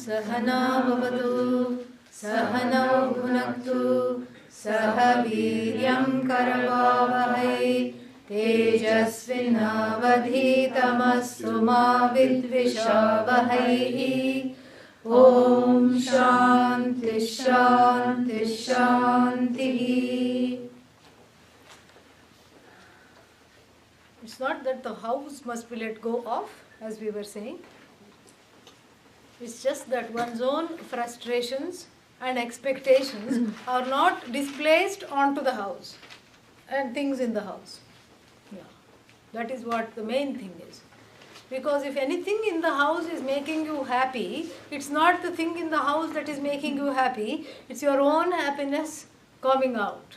Sahana bhavatu, Sahanau bhunaktu, Sahaviryam karavavahai, Tejasvinavadhitamastu ma vidvishavahai. Om Shanti Shanti Shanti. It's not that the house must be let go of, as we were saying. It's just that one's own frustrations and expectations are not displaced onto the house and things in the house. Yeah. That is what the main thing is. Because if anything in the house is making you happy, it's not the thing in the house that is making you happy, it's your own happiness coming out.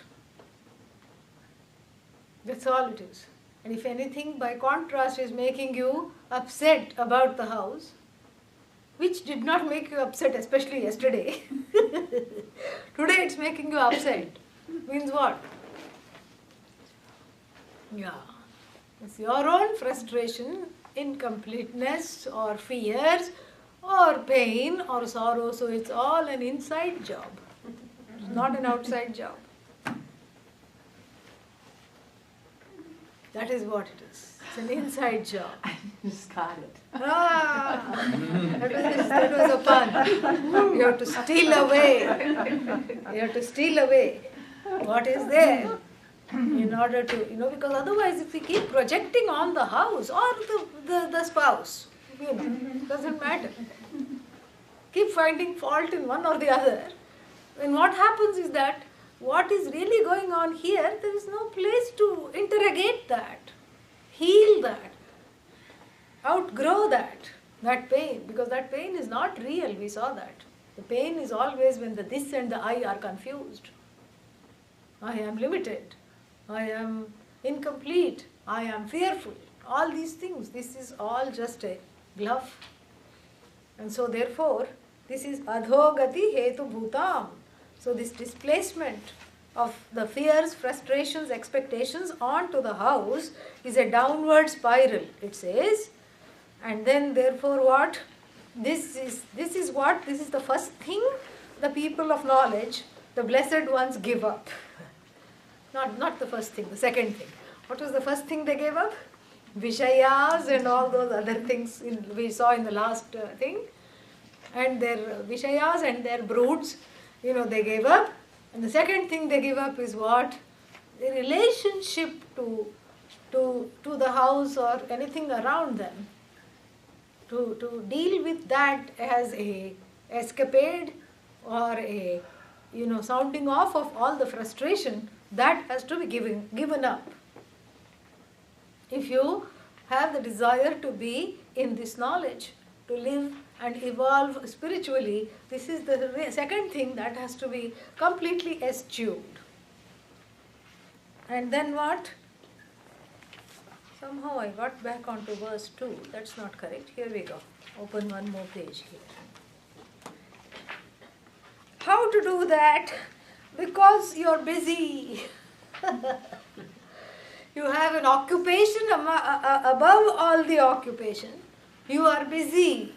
That's all it is. And if anything, by contrast, is making you upset about the house, which did not make you upset, especially yesterday. Today it's making you upset. Means what? Yeah. It's your own frustration, incompleteness, or fears, or pain, or sorrow. So it's all an inside job. It's not an outside job. That is what it is. It's an inside job. I just got it. That was a pun. You have to steal away. You have to steal away what is there in order to, because otherwise if we keep projecting on the house or the spouse, doesn't matter. Keep finding fault in one or the other. And what happens is that what is really going on here, there is no place to interrogate that, heal that, outgrow that pain, because that pain is not real, we saw that. The pain is always when the this and the I are confused. I am limited, I am incomplete, I am fearful, all these things, this is all just a bluff. And so therefore, this is adhogati hetu bhutam. So this displacement of the fears, frustrations, expectations onto the house is a downward spiral, it says. And then therefore what? This is the first thing the people of knowledge, the blessed ones, give up. Not the first thing, the second thing. What was the first thing they gave up? Vishayas and all those other things we saw in the last thing. And their Vishayas and their broods, they gave up. And the second thing they give up is what? The relationship to the house or anything around them. To deal with that as a escapade or a sounding off of all the frustration, that has to be given up. If you have the desire to be in this knowledge, to live and evolve spiritually, this is the second thing that has to be completely eschewed. And then what? Somehow I got back onto verse 2. That's not correct. Here we go. Open one more page here. How to do that? Because you're busy. You have an occupation above all the occupation. You are busy.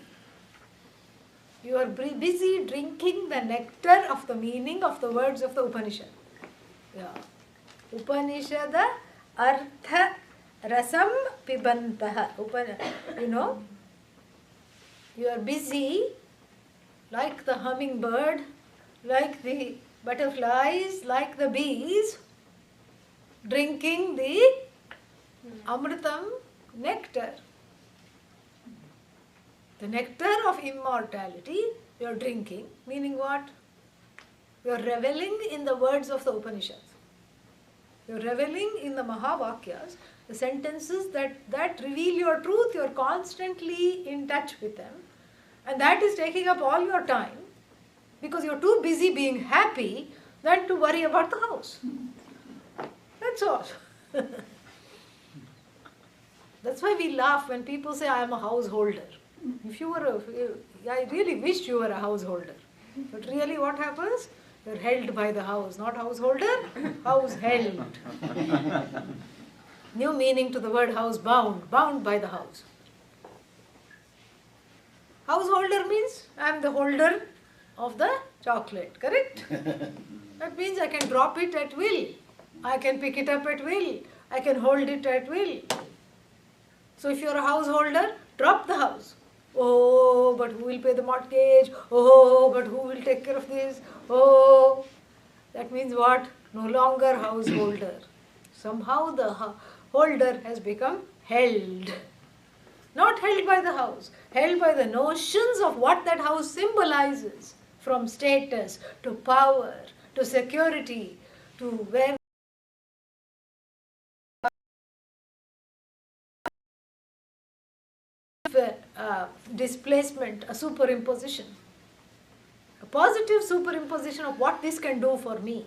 You are busy drinking the nectar of the meaning of the words of the Upanishad. Yeah. Upanishada artha rasam pibantaha. You are busy like the hummingbird, like the butterflies, like the bees, drinking the amritam nectar. The nectar of immortality you are drinking, meaning what? You are reveling in the words of the Upanishads. You are reveling in the Mahavakyas, the sentences that reveal your truth. You are constantly in touch with them. And that is taking up all your time because you are too busy being happy than to worry about the house. That's all. That's why we laugh when people say, I am a householder. If you were I really wish you were a householder. But really what happens? You are held by the house, not householder, house held. New meaning to the word house, bound by the house. Householder means I am the holder of the chocolate, correct? That means I can drop it at will. I can pick it up at will. I can hold it at will. So if you are a householder, drop the house. Oh, but who will pay the mortgage? Oh, but who will take care of this? Oh, that means what? No longer householder. Somehow the holder has become held. Not held by the house, held by the notions of what that house symbolizes, from status to power to security to where displacement, a superimposition, a positive superimposition of what this can do for me.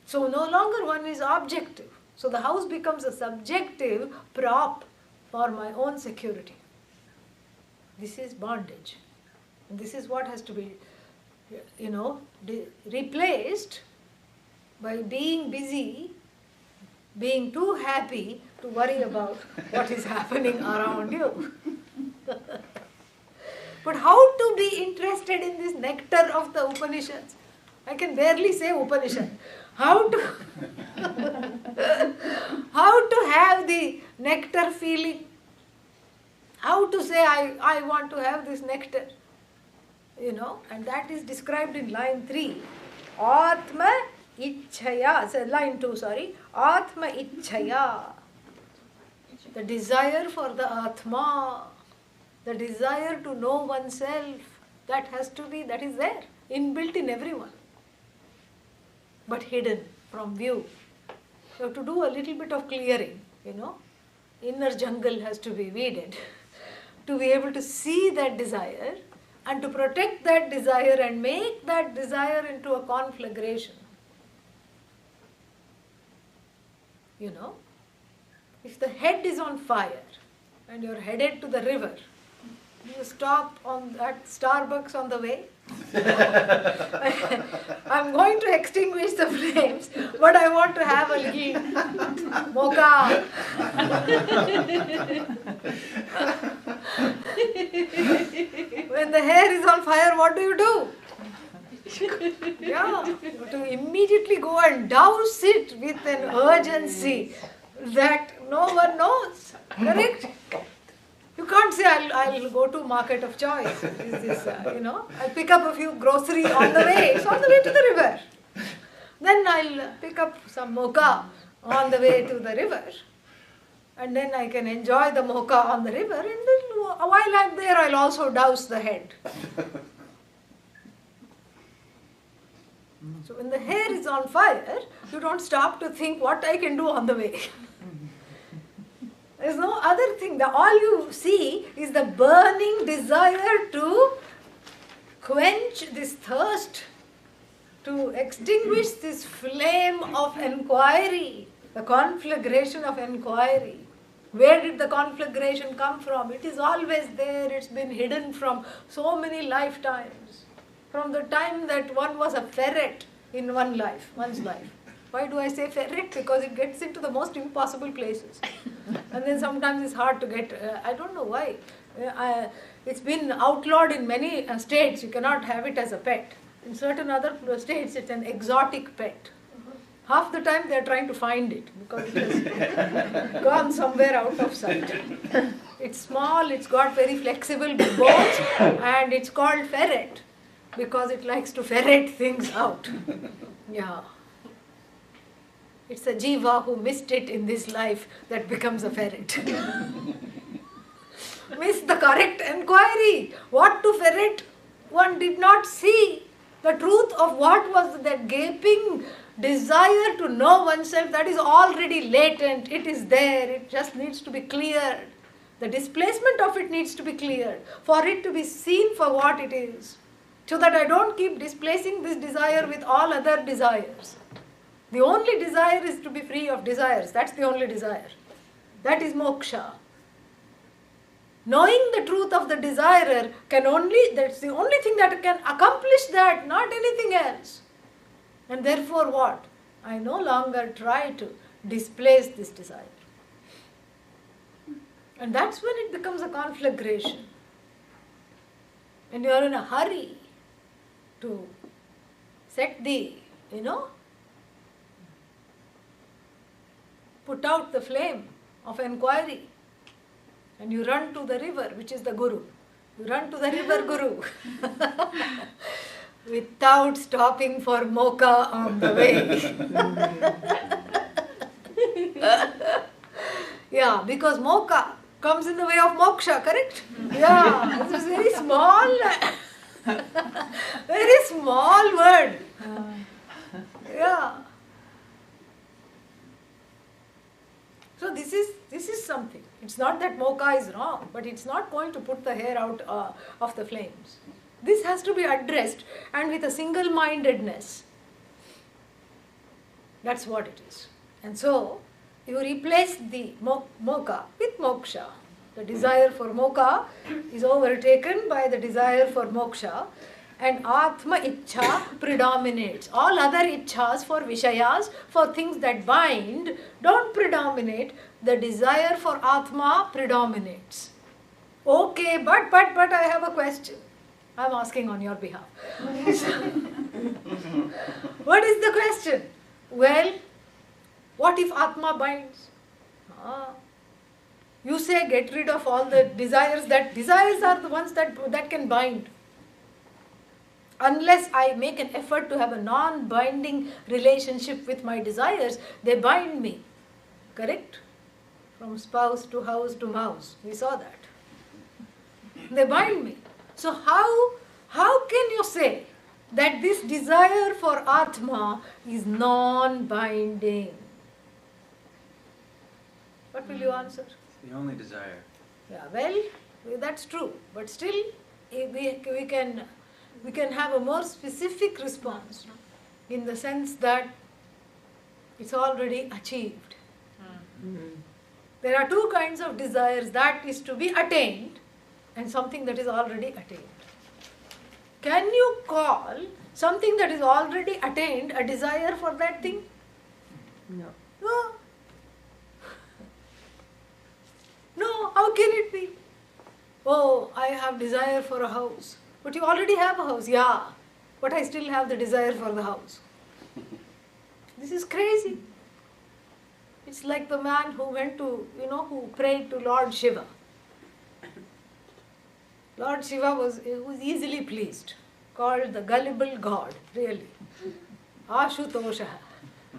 So no longer one is objective. So the house becomes a subjective prop for my own security. This is bondage. And this is what has to be, replaced by being busy, being too happy to worry about what is happening around you. But how to be interested in this nectar of the Upanishads? I can barely say Upanishad. How to have the nectar feeling? How to say I want to have this nectar? And that is described in line 3. Atma Ichchaya, line 2, sorry. Atma Ichchaya. The desire for the Atma, the desire to know oneself, that is there, inbuilt in everyone, but hidden from view. You have to do a little bit of clearing, Inner jungle has to be weeded to be able to see that desire and to protect that desire and make that desire into a conflagration. If the head is on fire and you're headed to the river, you stop on at Starbucks on the way. I'm going to extinguish the flames, but I want to have a little mocha. When the hair is on fire, what do you do? You have to immediately go and douse it with an urgency that no one knows. Correct? You can't say, I'll go to market of choice. I'll pick up a few grocery on the way. It's on the way to the river. Then I'll pick up some mocha on the way to the river. And then I can enjoy the mocha on the river. And then while I'm there, I'll also douse the head. So when the hair is on fire, you don't stop to think what I can do on the way. There's no other thing. All you see is the burning desire to quench this thirst, to extinguish this flame of enquiry, the conflagration of enquiry. Where did the conflagration come from? It is always there. It's been hidden from so many lifetimes. From the time that one was a ferret in one's life. Why do I say ferret? Because it gets into the most impossible places. And then sometimes it's hard to get, I don't know why. It's been outlawed in many states. You cannot have it as a pet. In certain other states, it's an exotic pet. Half the time they're trying to find it because it has gone somewhere out of sight. It's small, it's got very flexible bones, and it's called ferret because it likes to ferret things out. Yeah. It's a jiva who missed it in this life that becomes a ferret. Missed the correct enquiry. What to ferret? One did not see the truth of what was that gaping desire to know oneself. That is already latent. It is there. It just needs to be cleared. The displacement of it needs to be cleared for it to be seen for what it is. So that I don't keep displacing this desire with all other desires. The only desire is to be free of desires. That's the only desire. That is moksha. Knowing the truth of the desirer that's the only thing that can accomplish that, not anything else. And therefore what? I no longer try to displace this desire. And that's when it becomes a conflagration. And you are in a hurry to set the, put out the flame of inquiry. And you run to the river, which is the Guru. You run to the river Guru without stopping for mocha on the way. Yeah, because mocha comes in the way of moksha, correct? Yeah, it's a very small word. Yeah. So this is something. It's not that mocha is wrong, but it's not going to put the hair out of the flames. This has to be addressed, and with a single-mindedness. That's what it is. And so, you replace the mocha with moksha. The desire for mocha is overtaken by the desire for moksha, and Atma Ichcha predominates. All other Ichchas for Vishayas, for things that bind, don't predominate. The desire for Atma predominates. Okay, but I have a question. I'm asking on your behalf. What is the question? Well, what if Atma binds? You say get rid of all the desires. That desires are the ones that can bind. Unless I make an effort to have a non-binding relationship with my desires, they bind me. Correct? From spouse to house to mouse. We saw that. They bind me. So how can you say that this desire for Atma is non-binding? What will you answer? It's the only desire. Yeah, well, that's true. But still, we can have a more specific response in the sense that it's already achieved. There are two kinds of desires, that is to be attained and something that is already attained. Can you call something that is already attained a desire for that thing? No. No, how can it be? Oh, I have desire for a house. But you already have a house. Yeah, but I still have the desire for the house. This is crazy. It's like the man who went to, who prayed to Lord Shiva. Lord Shiva was easily pleased, called the gullible god, really. Ashutosha,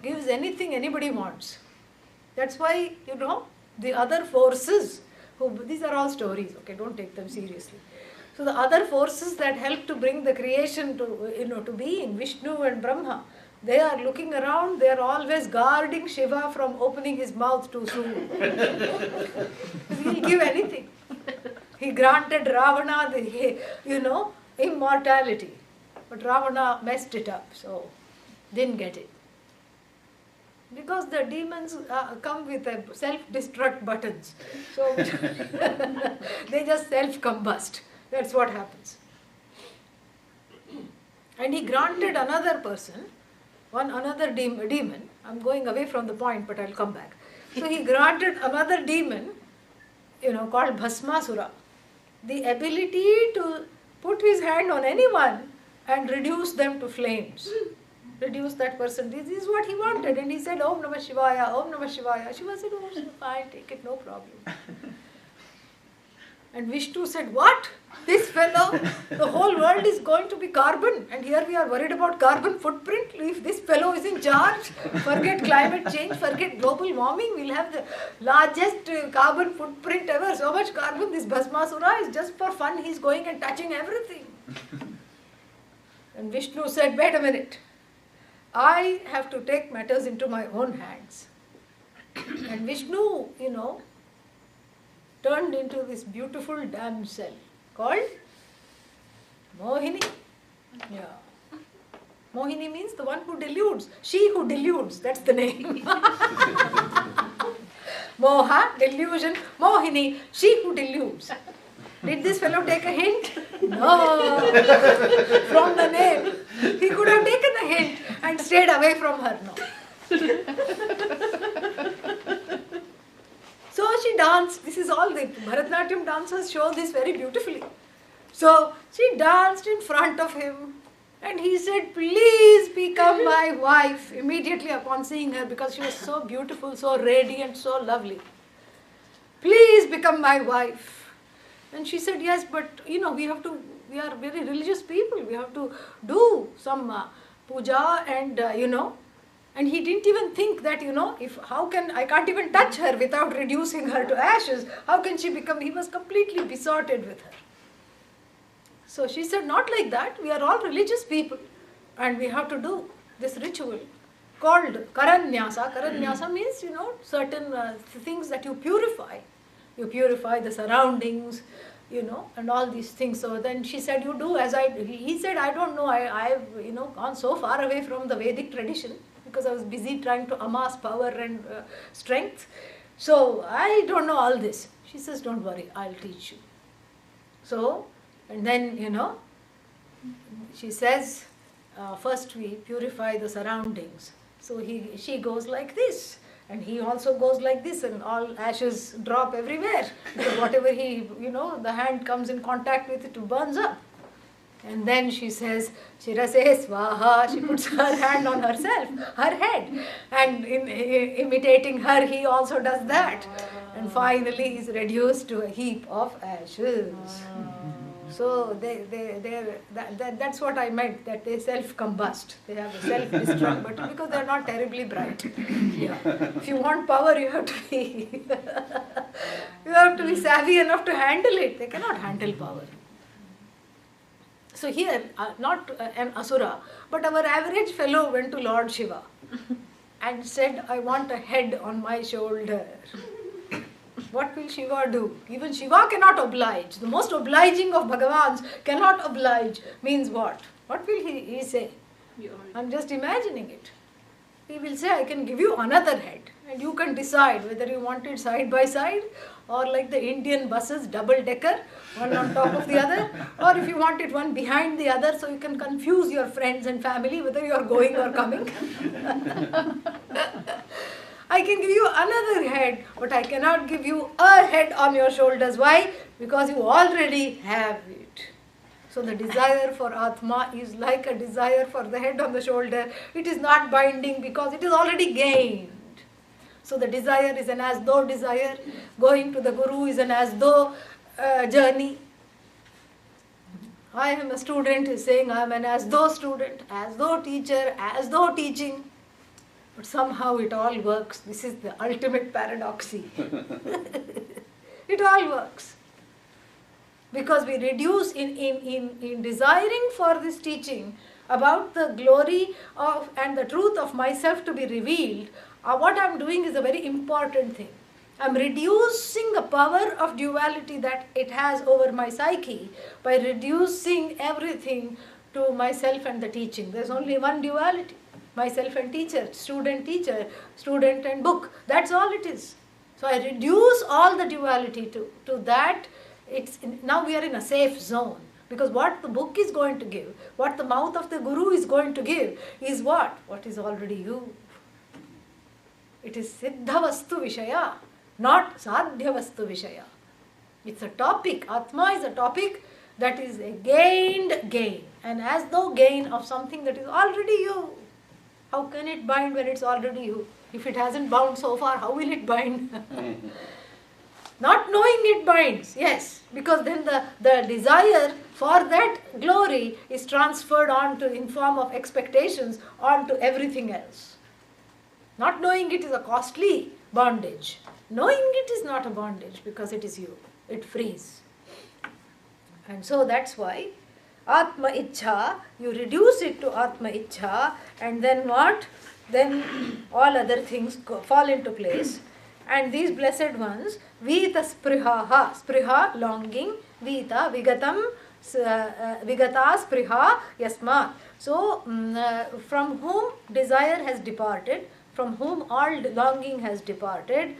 gives anything anybody wants. That's why, the other forces, these are all stories, okay, don't take them seriously. So the other forces that help to bring the creation to being, Vishnu and Brahma, they are looking around, they are always guarding Shiva from opening his mouth too soon. He'll give anything. He granted Ravana immortality. But Ravana messed it up, so didn't get it. Because the demons come with self-destruct buttons. So they just self-combust. That's what happens. And he granted another person, another demon. I'm going away from the point, but I'll come back. So he granted another demon, called Bhasmasura, the ability to put his hand on anyone and reduce them to flames. Reduce that person. This is what he wanted. And he said, Om Namah Shivaya, Om Namah Shivaya. Shiva said, oh, fine, take it, no problem. And Vishnu said, what? This fellow, the whole world is going to be carbon. And here we are worried about carbon footprint. If this fellow is in charge, forget climate change, forget global warming, we'll have the largest carbon footprint ever. So much carbon, this Bhasmasura is just for fun. He's going and touching everything. And Vishnu said, wait a minute. I have to take matters into my own hands. And Vishnu, turned into this beautiful damsel called Mohini. Yeah. Mohini means the one who deludes. She who deludes, that's the name. Moha, delusion. Mohini, she who deludes. Did this fellow take a hint? No. From the name. He could have taken a hint and stayed away from her. No. So she danced. This is all the Bharatanatyam dancers show this very beautifully. So she danced in front of him and he said, please become my wife, immediately upon seeing her, because she was so beautiful, so radiant, so lovely. Please become my wife. And she said, yes, but we are very religious people, we have to do some puja and and he didn't even think that, I can't even touch her without reducing her to ashes. How can she become, he was completely besotted with her. So she said, not like that, we are all religious people and we have to do this ritual called Karanyasa. Karanyasa means, certain things that you purify. You purify the surroundings, and all these things. So then she said, you do as he said, I don't know, I've gone so far away from the Vedic tradition because I was busy trying to amass power and strength. So I don't know all this. She says, don't worry, I'll teach you. So, and then, she says, first we purify the surroundings. So she goes like this. And he also goes like this, and all ashes drop everywhere. Because whatever the hand comes in contact with, it burns up. And then she says, Shirase Swaha, she puts her hand on herself, her head. And imitating her, he also does that. And finally, he's reduced to a heap of ashes. So that's what I meant, that they self-combust. They have a self-destruct, but because they're not terribly bright. Yeah. If you want power, you have to be savvy enough to handle it. They cannot handle power. So here, not an asura, but our average fellow went to Lord Shiva and said, I want a head on my shoulder. What will Shiva do? Even Shiva cannot oblige. The most obliging of Bhagavans cannot oblige. Means what? What will he say? I'm just imagining it. He will say, I can give you another head. And you can decide whether you want it side by side or like the Indian buses, double decker, one on top of the other. Or if you want it one behind the other, so you can confuse your friends and family whether you are going or coming. I can give you another head, but I cannot give you a head on your shoulders. Why? Because you already have it. So the desire for Atma is like a desire for the head on the shoulder. It is not binding because it is already gained. So the desire is an as-though desire. Going to the Guru is an as-though journey. I am a student is saying I am an as-though student, as-though teacher, as-though teaching. But somehow it all works. This is the ultimate paradoxy. It all works. Because we reduce in desiring for this teaching about the glory of and the truth of myself to be revealed, what I am doing is a very important thing. I am reducing the power of duality that it has over my psyche by reducing everything to myself and the teaching. There is only one duality. Myself and teacher, student and book. That's all it is. So I reduce all the duality to that. Now we are in a safe zone. Because what the book is going to give, what the mouth of the Guru is going to give, is what? What is already you. It is Siddha Vastu Vishaya, not Sadhya Vastu Vishaya. It's a topic. Atma is a topic that is a gained gain. And as though gain of something that is already you. How can it bind when it's already you? If it hasn't bound so far, how will it bind? Not knowing it binds, yes, because then the desire for that glory is transferred in form of expectations onto everything else. Not knowing it is a costly bondage. Knowing it is not a bondage because it is you. It frees. And so that's why Atma Ichha, you reduce it to Atma Ichha, and then what? Then all other things fall into place. And these blessed ones, Vita Sprihaha, Spriha, longing, Vita, Vigatam, Vigata Spriha, Yasmat. So, from whom desire has departed, from whom all longing has departed,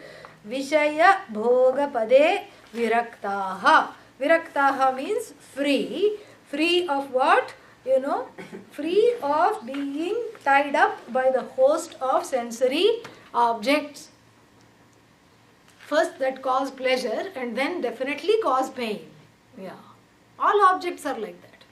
Vishaya Bhoga Pade Viraktaha. Viraktaha means free. Free of what? Free of being tied up by the host of sensory objects. first that cause pleasure and then definitely cause pain. Yeah. All objects are like that.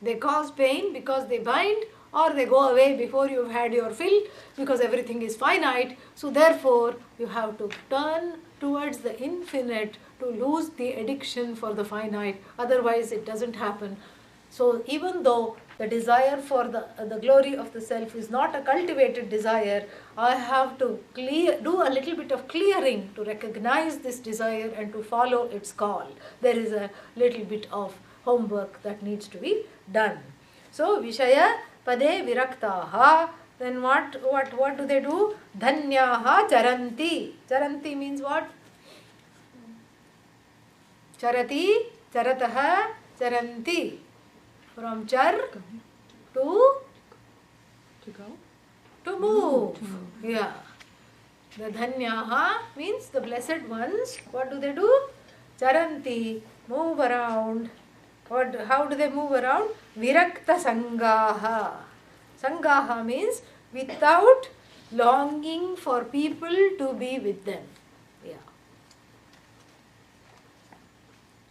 They cause pain because they bind, or they go away before you've had your fill, because everything is finite. So therefore, you have to turn towards the infinite to lose the addiction for the finite. Otherwise, it doesn't happen. So even though the desire for the glory of the self is not a cultivated desire, I have to do a little bit of clearing to recognize this desire and to follow its call. There is a little bit of homework that needs to be done. So Vishaya Pade Viraktaha. Then what do they do? Dhanyaha Charanti. Charanti means what? Charati, Charataha, Charanti. From char to go? To move. Yeah. The Dhanyaha means the blessed ones. What do they do? Charanti, move around. How do they move around? Virakta Sangaha. Sangaha means without longing for people to be with them. Yeah.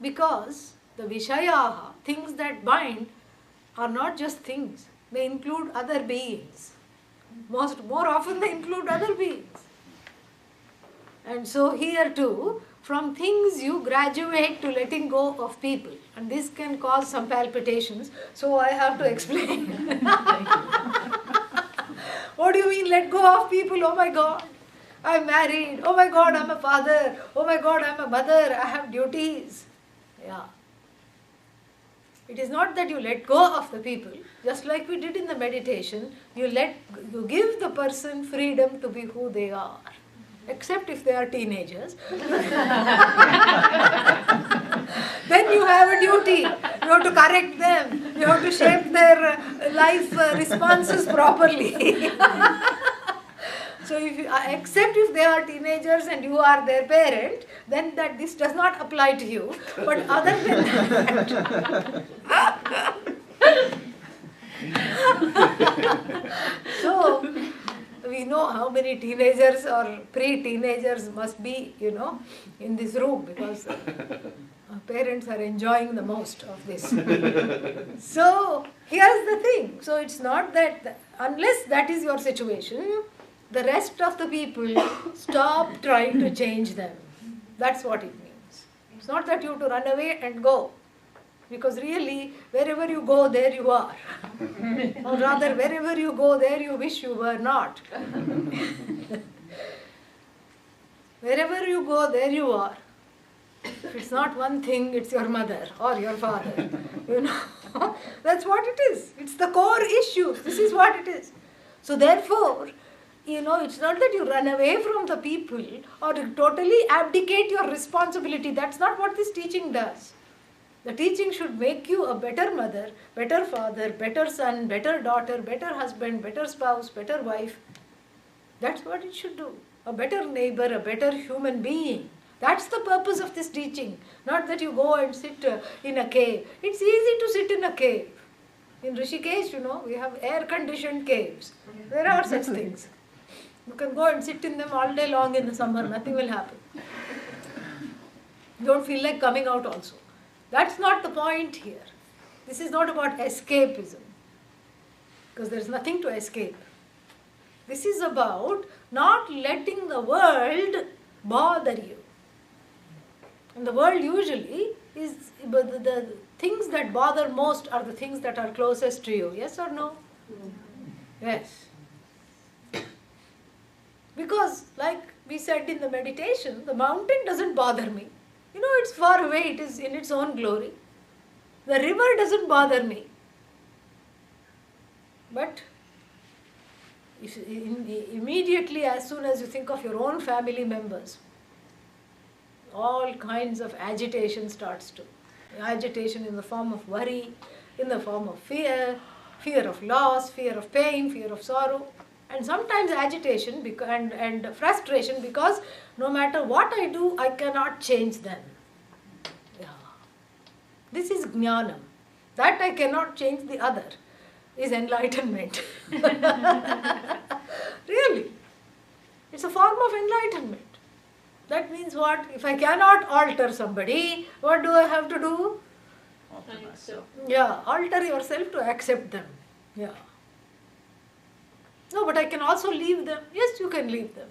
Because the Vishayaha, things that bind, are not just things. They include other beings. More often they include other beings. And so here too, from things you graduate to letting go of people. And this can cause some palpitations, so I have to explain. What do you mean let go of people? Oh my God, I'm married. Oh my God, I'm a father. Oh my God, I'm a mother. I have duties. Yeah. It is not that you let go of the people. Just like we did in the meditation, you give the person freedom to be who they are. Except if they are teenagers. Then you have a duty. You have to correct them. You have to shape their life responses properly. So except if they are teenagers and you are their parent, then this does not apply to you. But other than that... So, we know how many teenagers or pre-teenagers must be, in this room, because parents are enjoying the most of this. So, here's the thing. So, it's not that, unless that is your situation, the rest of the people stop trying to change them. That's what it means. It's not that you have to run away and go. Because really, wherever you go, there you are. Or rather, wherever you go, there you wish you were not. Wherever you go, there you are. If it's not one thing, it's your mother or your father. That's what it is. It's the core issue. This is what it is. So therefore, it's not that you run away from the people or totally abdicate your responsibility. That's not what this teaching does. The teaching should make you a better mother, better father, better son, better daughter, better husband, better spouse, better wife. That's what it should do. A better neighbor, a better human being. That's the purpose of this teaching. Not that you go and sit in a cave. It's easy to sit in a cave. In Rishikesh, we have air-conditioned caves. There are such things. You can go and sit in them all day long in the summer. Nothing will happen. You don't feel like coming out also. That's not the point here. This is not about escapism, because there is nothing to escape. This is about not letting the world bother you. And the world usually is, the things that bother most are the things that are closest to you. Yes or no? Yes. Because like we said in the meditation, the mountain doesn't bother me. It's far away, it is in its own glory. The river doesn't bother me. But immediately, as soon as you think of your own family members, all kinds of agitation starts to. Agitation in the form of worry, in the form of fear, fear of loss, fear of pain, fear of sorrow. And sometimes agitation and frustration, because no matter what I do, I cannot change them. Yeah. This is jnanam. That I cannot change the other is enlightenment. Really. It's a form of enlightenment. That means what? If I cannot alter somebody, what do I have to do? Yeah, alter yourself to accept them. Yeah. No, but I can also leave them. Yes, you can leave them.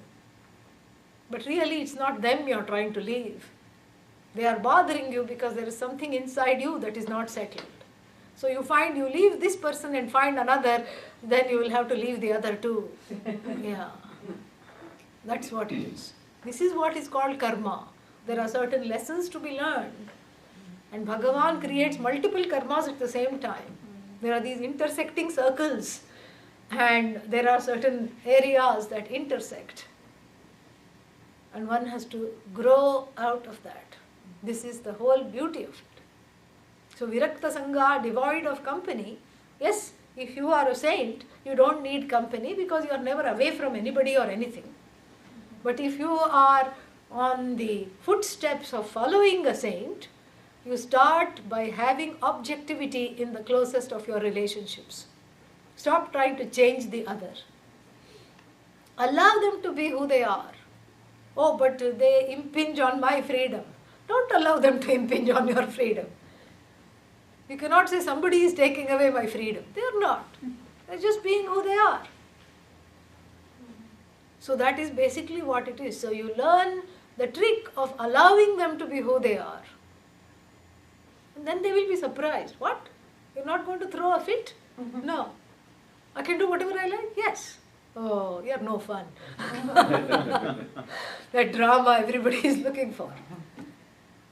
But really, it's not them you're trying to leave. They are bothering you because there is something inside you that is not settled. So you find you leave this person and find another, then you will have to leave the other too. Yeah. That's what it is. This is what is called karma. There are certain lessons to be learned. And Bhagavan creates multiple karmas at the same time. There are these intersecting circles. And there are certain areas that intersect. And one has to grow out of that. This is the whole beauty of it. So Virakta Sangha, devoid of company, yes, if you are a saint, you don't need company because you are never away from anybody or anything. But if you are on the footsteps of following a saint, you start by having objectivity in the closest of your relationships. Stop trying to change the other. Allow them to be who they are. Oh, but they impinge on my freedom. Don't allow them to impinge on your freedom. You cannot say somebody is taking away my freedom. They are not. They are just being who they are. So that is basically what it is. So you learn the trick of allowing them to be who they are. And then they will be surprised. What? You're not going to throw a fit? No. I can do whatever I like? Yes. Oh, you're no fun. That drama everybody is looking for.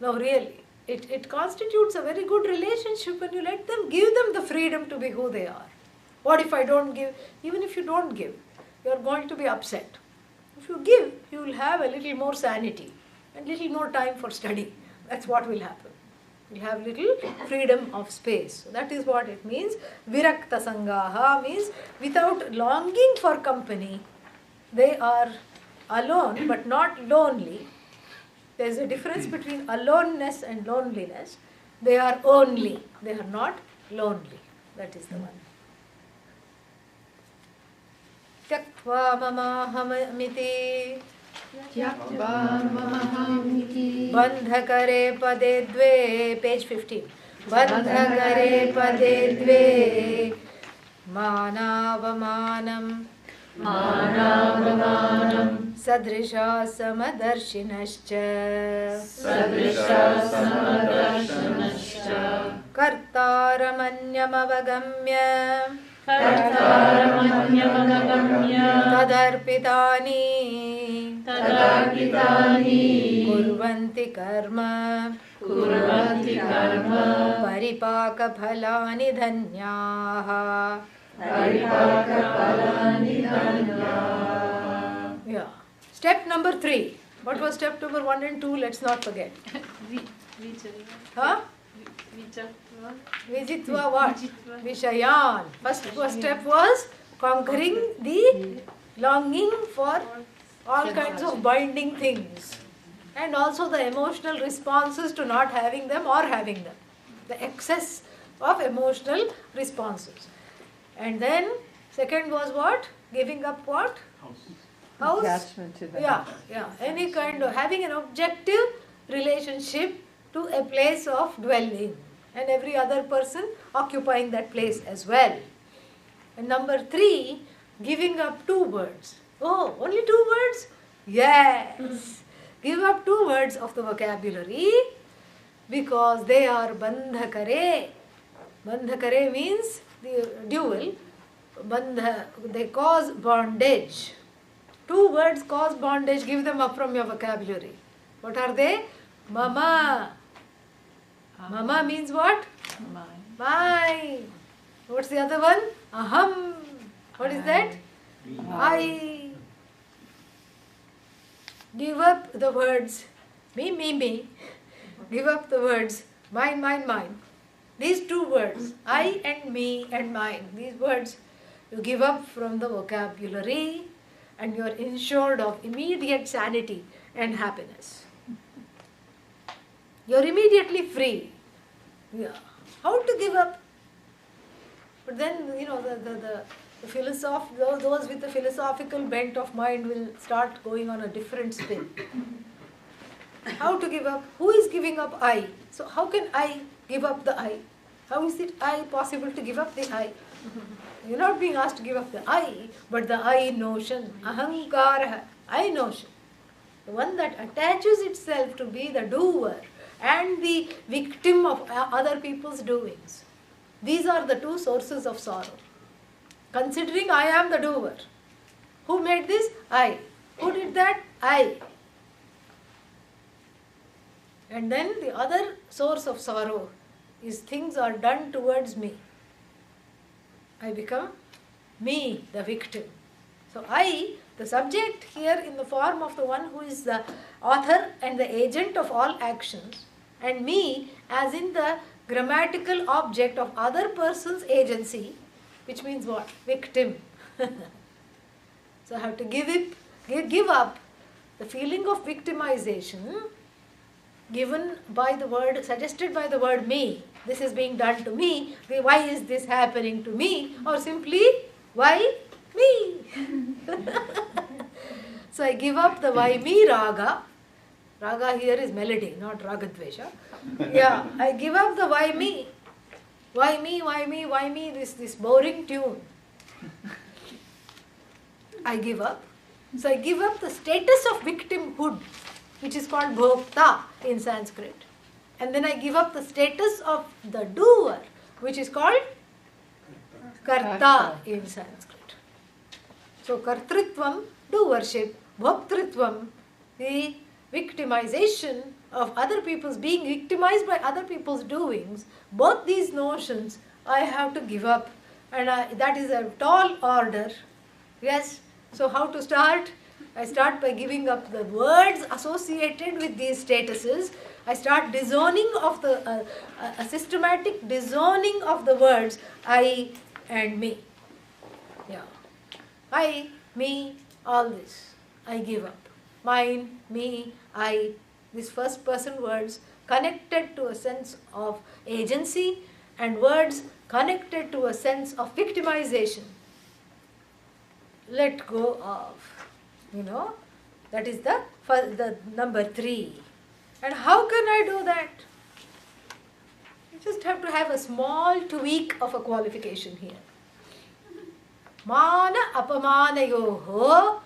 No, really. It constitutes a very good relationship when you let them, give them the freedom to be who they are. What if I don't give? Even if you don't give, you're going to be upset. If you give, you will have a little more sanity and little more time for study. That's what will happen. You'll have little freedom of space. So that is what it means. Virakta Sangaha means without longing for company. They are alone but not lonely. There is a difference between aloneness and loneliness. They are only. They are not lonely. That is the one. Tyaktva mamahamiti Bandhakare pade dve, page 15. Bandhakare pade dve, manavamanam sadrisha samadarshinaschа kartaramanyamavagamya tadarpitani kurvanti karma paripaka phalani dhanyaha. Yeah. Step number 3. What was step number 1 and 2? Let's not forget. Huh? Vijitva what? Vishayan. First step was conquering the longing for all kinds of binding things. And also the emotional responses to not having them or having them. The excess of emotional responses. And then second was what? Giving up what? House. Attachment to the Yeah. Any kind of having an objective relationship to a place of dwelling. And every other person occupying that place as well. And number 3, giving up 2 words. Oh, only 2 words? Yes. Give up 2 words of the vocabulary because they are bandhakare. Bandhakare means the dual. They cause bondage. 2 words cause bondage. Give them up from your vocabulary. What are they? Mama. Mama means what? Mine. What's the other one? Aham. What is that? I. Give up the words me. Give up the words mine. These 2 words, I and me and mine, these words you give up from the vocabulary and you are ensured of immediate sanity and happiness. You are immediately free. Yeah. How to give up? But then, the those with the philosophical bent of mind will start going on a different spin. How to give up? Who is giving up I? So how can I give up the I? How is it I possible to give up the I? You're not being asked to give up the I, but the I notion, ahankara, I notion. The one that attaches itself to be the doer and the victim of other people's doings. These are the two sources of sorrow. Considering I am the doer. Who made this? I. Who did that? I. And then the other source of sorrow is things are done towards me. I become me, the victim. So I, the subject here in the form of the one who is the author and the agent of all actions, and me as in the grammatical object of other person's agency, which means what? Victim. So I have to give up the feeling of victimization given by the word, suggested by the word me. This is being done to me. Why is this happening to me? Or simply, why me? So I give up the why me raga. Raga here is melody, not ragadvesha. Yeah, I give up the why me. Why me, why me, why me, this boring tune. I give up. So I give up the status of victimhood, which is called bhokta in Sanskrit. And then I give up the status of the doer, which is called karta in Sanskrit. So kartritvam, doership, bhoktritvam, the victimization of other people's, being victimized by other people's doings, both these notions I have to give up. And that is a tall order. Yes. So how to start? I start by giving up the words associated with these statuses. I start disowning of the, a systematic disowning of the words I and me. Yeah. I, me, all this. I give up. Mine, me, I. These first person words connected to a sense of agency and words connected to a sense of victimization. Let go of. That is the number 3. And how can I do that? You just have to have a small tweak of a qualification here. Mana apamanayoho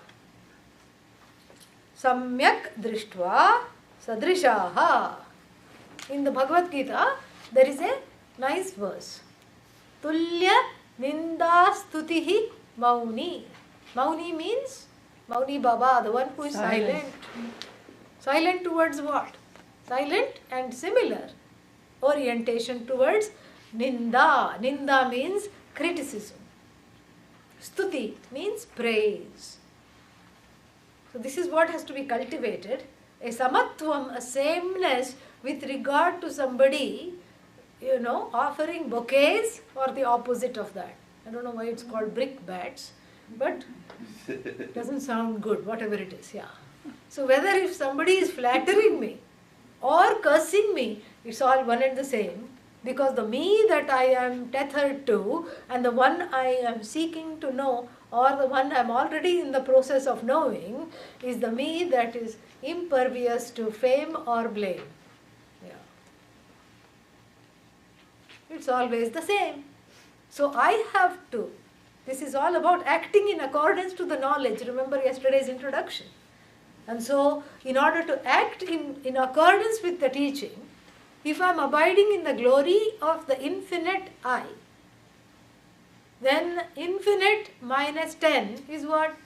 samyak drishtva sadrishaha. In the Bhagavad Gita, there is a nice verse. Tulya ninda stutihi mauni. Mauni means Mauni Baba, the one who is silent. Silent towards what? Silent and similar orientation towards ninda. Ninda means criticism. Stuti means praise. So this is what has to be cultivated. A samatvam, a sameness with regard to somebody, offering bouquets or the opposite of that. I don't know why it's called brickbats, but it doesn't sound good, whatever it is, yeah. So whether if somebody is flattering me or cursing me, it's all one and the same, because the me that I am tethered to and the one I am seeking to know or the one I am already in the process of knowing is the me that is impervious to fame or blame. Yeah. It's always the same. So I have to. This is all about acting in accordance to the knowledge. Remember yesterday's introduction. And so, in order to act in accordance with the teaching, if I am abiding in the glory of the infinite I, then infinite minus 10 is what?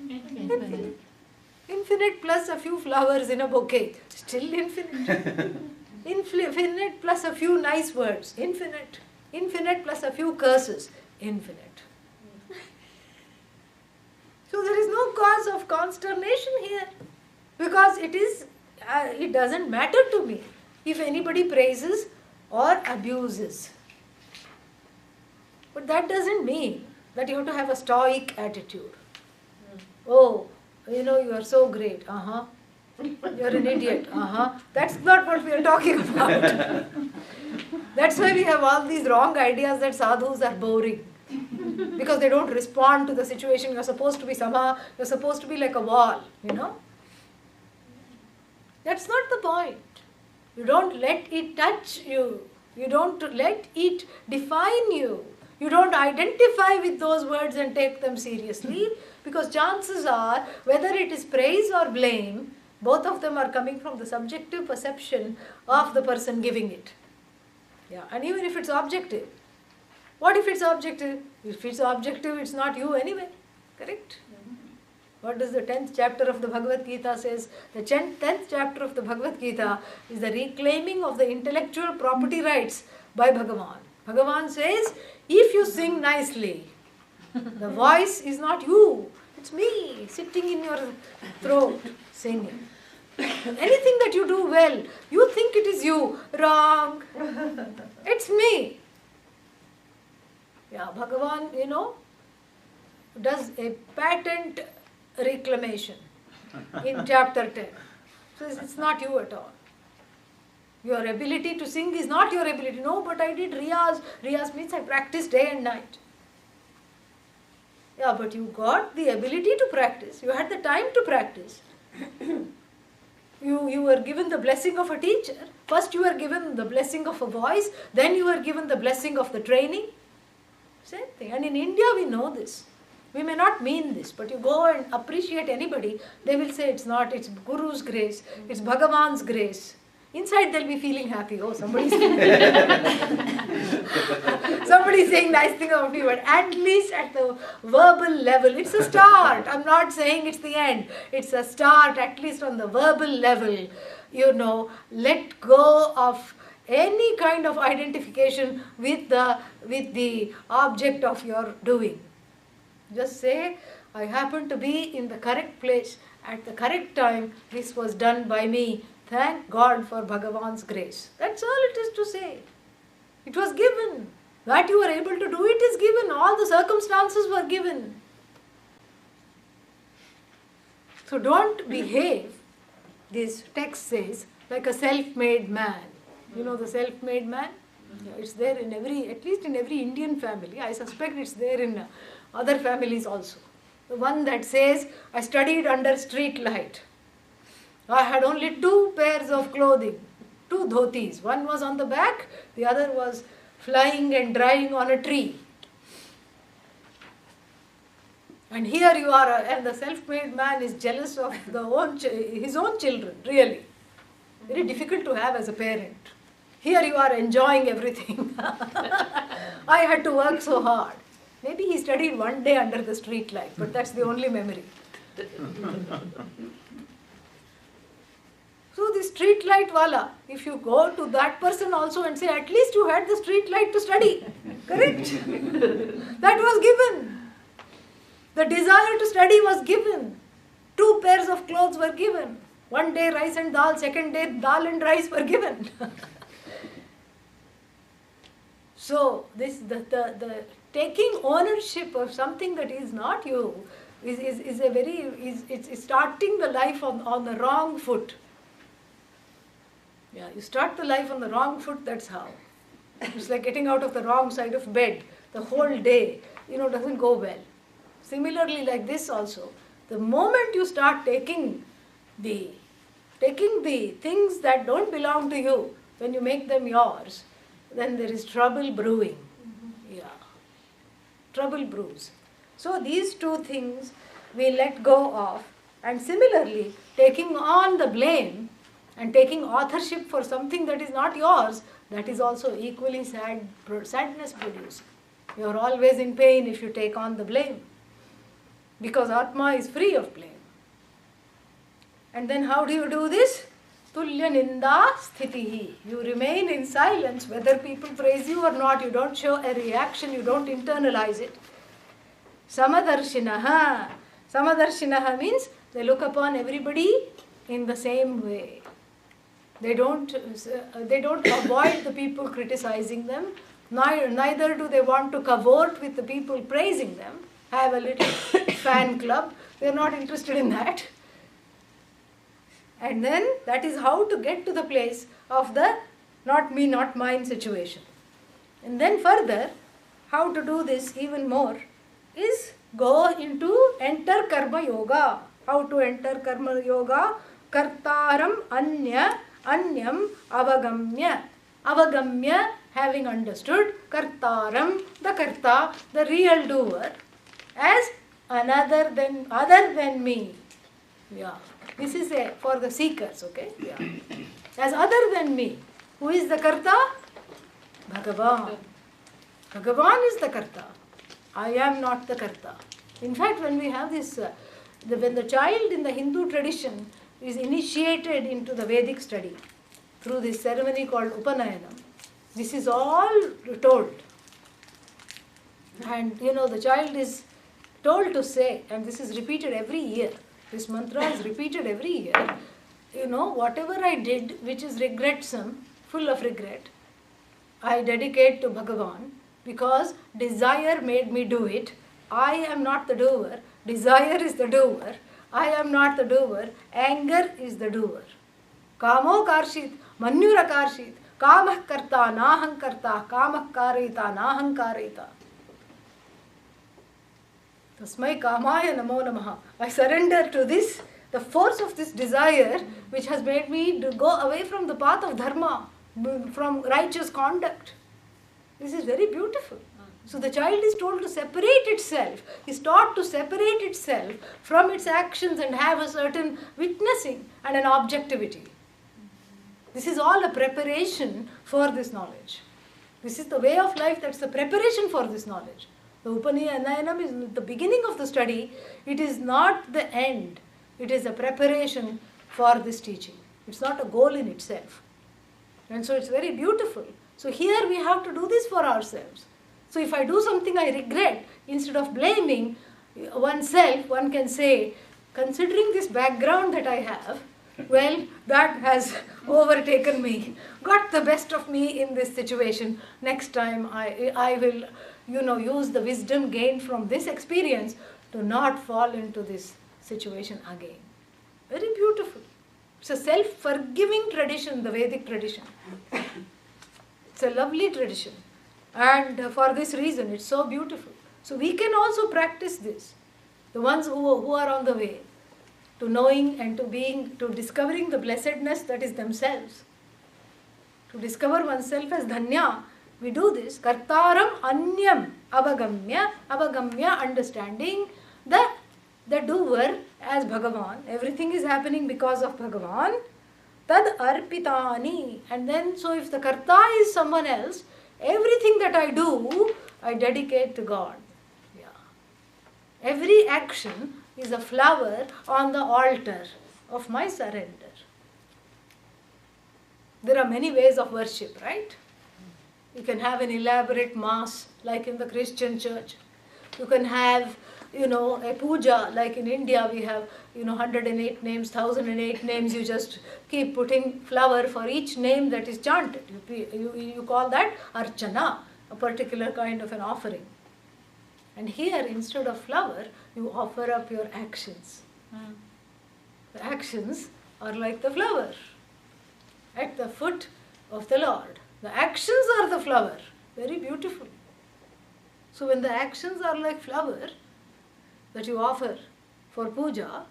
Infinite. Infinite plus a few flowers in a bouquet. Still infinite. Infinite plus a few nice words. Infinite. Infinite plus a few curses. Infinite. So there is no cause of consternation here, because it doesn't matter to me if anybody praises or abuses. But that doesn't mean that you have to have a stoic attitude. Oh, you are so great. You're an idiot. That's not what we are talking about. That's why we have all these wrong ideas that sadhus are boring. Because they don't respond to the situation. You're supposed to be sama, you're supposed to be like a wall, That's not the point. You don't let it touch you. You don't let it define you. You don't identify with those words and take them seriously, because chances are, whether it is praise or blame, both of them are coming from the subjective perception of the person giving it. Yeah, and even if it's objective, what if it's objective? If it's objective, it's not you anyway. Correct? What does the 10th chapter of the Bhagavad Gita says? The 10th chapter of the Bhagavad Gita is the reclaiming of the intellectual property rights by Bhagavan. Bhagavan says, if you sing nicely, the voice is not you, it's me sitting in your throat singing. Anything that you do well, you think it is you. Wrong. It's me. Yeah, Bhagavan, does a patent reclamation in chapter 10. So it's not you at all. Your ability to sing is not your ability. No, but I did riyaz. Riyaz means I practiced day and night. Yeah, but you got the ability to practice. You had the time to practice. You were given the blessing of a teacher. First you were given the blessing of a voice. Then you were given the blessing of the training. Same thing. And in India we know this. We may not mean this, but you go and appreciate anybody, they will say it's not, it's Guru's grace, it's Bhagavan's grace. Inside they'll be feeling happy. Oh, somebody's saying nice thing about me, but at least at the verbal level, it's a start. I'm not saying it's the end. It's a start, at least on the verbal level. Let go of any kind of identification with the object of your doing. Just say, I happen to be in the correct place at the correct time. This was done by me. Thank God for Bhagavan's grace. That's all it is to say. It was given. That you were able to do it is given. All the circumstances were given. So don't behave, this text says, like a self-made man. You know the self-made man? Yeah, it's there in at least in every Indian family. I suspect it's there in other families also. The one that says, I studied under street light. I had only 2 pairs of clothing, 2 dhotis. One was on the back, the other was flying and drying on a tree. And here you are, and the self-made man is jealous of his own children, really. Very difficult to have as a parent. Here you are enjoying everything. I had to work so hard. Maybe he studied one day under the street light, but that's the only memory. So the street light wala, if you go to that person also and say, at least you had the street light to study. Correct? That was given. The desire to study was given. 2 pairs of clothes were given. One day rice and dal, second day dal and rice were given. So the taking ownership of something that is not you is starting the life on the wrong foot. Yeah, you start the life on the wrong foot, that's how. It's like getting out of the wrong side of bed. The whole day, doesn't go well. Similarly, like this also, the moment you start taking the things that don't belong to you, when you make them yours, then there is trouble brewing. Yeah, trouble brews. So these 2 things we let go of, and similarly, taking on the blame and taking authorship for something that is not yours, that is also equally sadness producing. You are always in pain if you take on the blame, because Atma is free of blame. And then how do you do this? Tulya ninda sthitihi. You remain in silence, whether people praise you or not. You don't show a reaction, you don't internalize it. Samadarshinaha. Samadarshinaha means they look upon everybody in the same way. They don't avoid the people criticizing them. Neither do they want to cavort with the people praising them. Have a little fan club. They're not interested in that. And then that is how to get to the place of the not me, not mine situation. And then further, how to do this even more is enter karma yoga. How to enter karma yoga? kartaram anya anyam avagamya. Avagamya, having understood, kartaram, the karta, the real doer, as other than me. Yeah. This is for the seekers, okay? Yeah. As other than me. Who is the karta? Bhagavan. Bhagavan is the karta. I am not the karta. In fact, when we have this, when the child in the Hindu tradition is initiated into the Vedic study through this ceremony called Upanayanam, this is all told. And the child is told to say, and this is repeated every year. This mantra is repeated every year. Whatever I did, which is regretful, full of regret, I dedicate to Bhagavan because desire made me do it. I am not the doer. Desire is the doer. I am not the doer. Anger is the doer. Kamo karshit, manyura karshit, kamah karta, naham karta, kamah karita, naham karita. Tasmai kamaya namo namaha. I surrender to this, the force of this desire which has made me to go away from the path of dharma, from righteous conduct. This is very beautiful. So the child is told to separate itself, is taught to separate itself from its actions and have a certain witnessing and an objectivity. This is all a preparation for this knowledge. This is the way of life, that's the preparation for this knowledge. The Upanayanam is the beginning of the study. It is not the end. It is a preparation for this teaching. It's not a goal in itself. And so it's very beautiful. So here we have to do this for ourselves. So if I do something I regret, instead of blaming oneself, one can say, considering this background that I have, well, that has overtaken me, got the best of me in this situation. Next time I will, use the wisdom gained from this experience to not fall into this situation again. Very beautiful. It's a self-forgiving tradition, the Vedic tradition. It's a lovely tradition. And for this reason, it's so beautiful. So we can also practice this. The ones who are on the way to knowing and to discovering the blessedness that is themselves. To discover oneself as dhanya, we do this. Kartaram anyam avagamya, understanding the doer as Bhagavan. Everything is happening because of Bhagavan. Tad arpitani. And then, so if the karta is someone else, everything that I do, I dedicate to God. Yeah. Every action is a flower on the altar of my surrender. There are many ways of worship, right? You can have an elaborate mass like in the Christian church. You can have, a puja like in India we have, 108 names, 1008 names. You just keep putting flower for each name that is chanted. You call that archana, a particular kind of an offering. And here, instead of flower, you offer up your actions. The actions are like the flower at the foot of the Lord. The actions are the flower. Very beautiful. So when the actions are like flower that you offer for puja,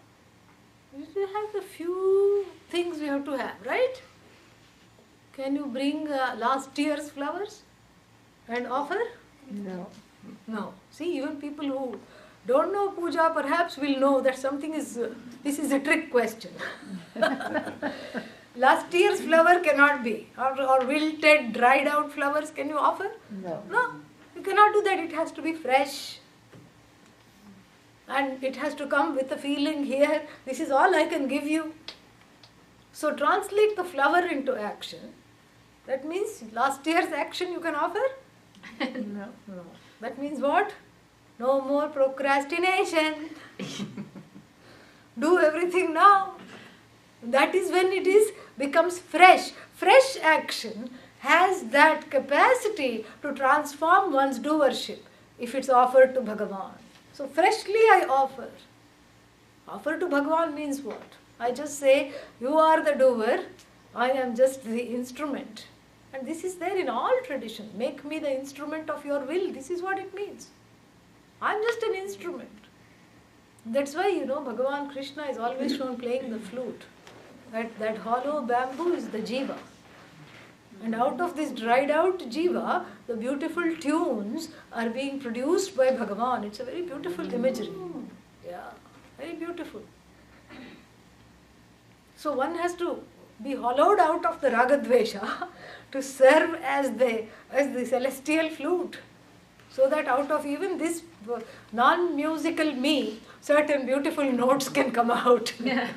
you have a few things you have to have, right? Can you bring last year's flowers and offer? No. No. See, even people who don't know puja perhaps will know that something is, this is a trick question. Last year's flower cannot be. Or wilted, dried out flowers, can you offer? No. No. You cannot do that. It has to be fresh. And it has to come with a feeling here. This is all I can give you. So translate the flower into action. That means last year's action you can offer? No. No. That means what? No more procrastination. Do everything now. That is when it becomes fresh. Fresh action has that capacity to transform one's doership if it's offered to Bhagavan. So freshly I offer. Offer to Bhagavan means what? I just say, you are the doer, I am just the instrument. And this is there in all tradition. Make me the instrument of your will. This is what it means. I am just an instrument. That's why, Bhagavan Krishna is always shown playing the flute. That hollow bamboo is the jiva. And out of this dried out jiva, the beautiful tunes are being produced by Bhagavan. It's a very beautiful imagery. Yeah, very beautiful. So one has to be hollowed out of the ragadvesha to serve as the celestial flute. So that out of even this non-musical me, certain beautiful notes can come out. Yeah.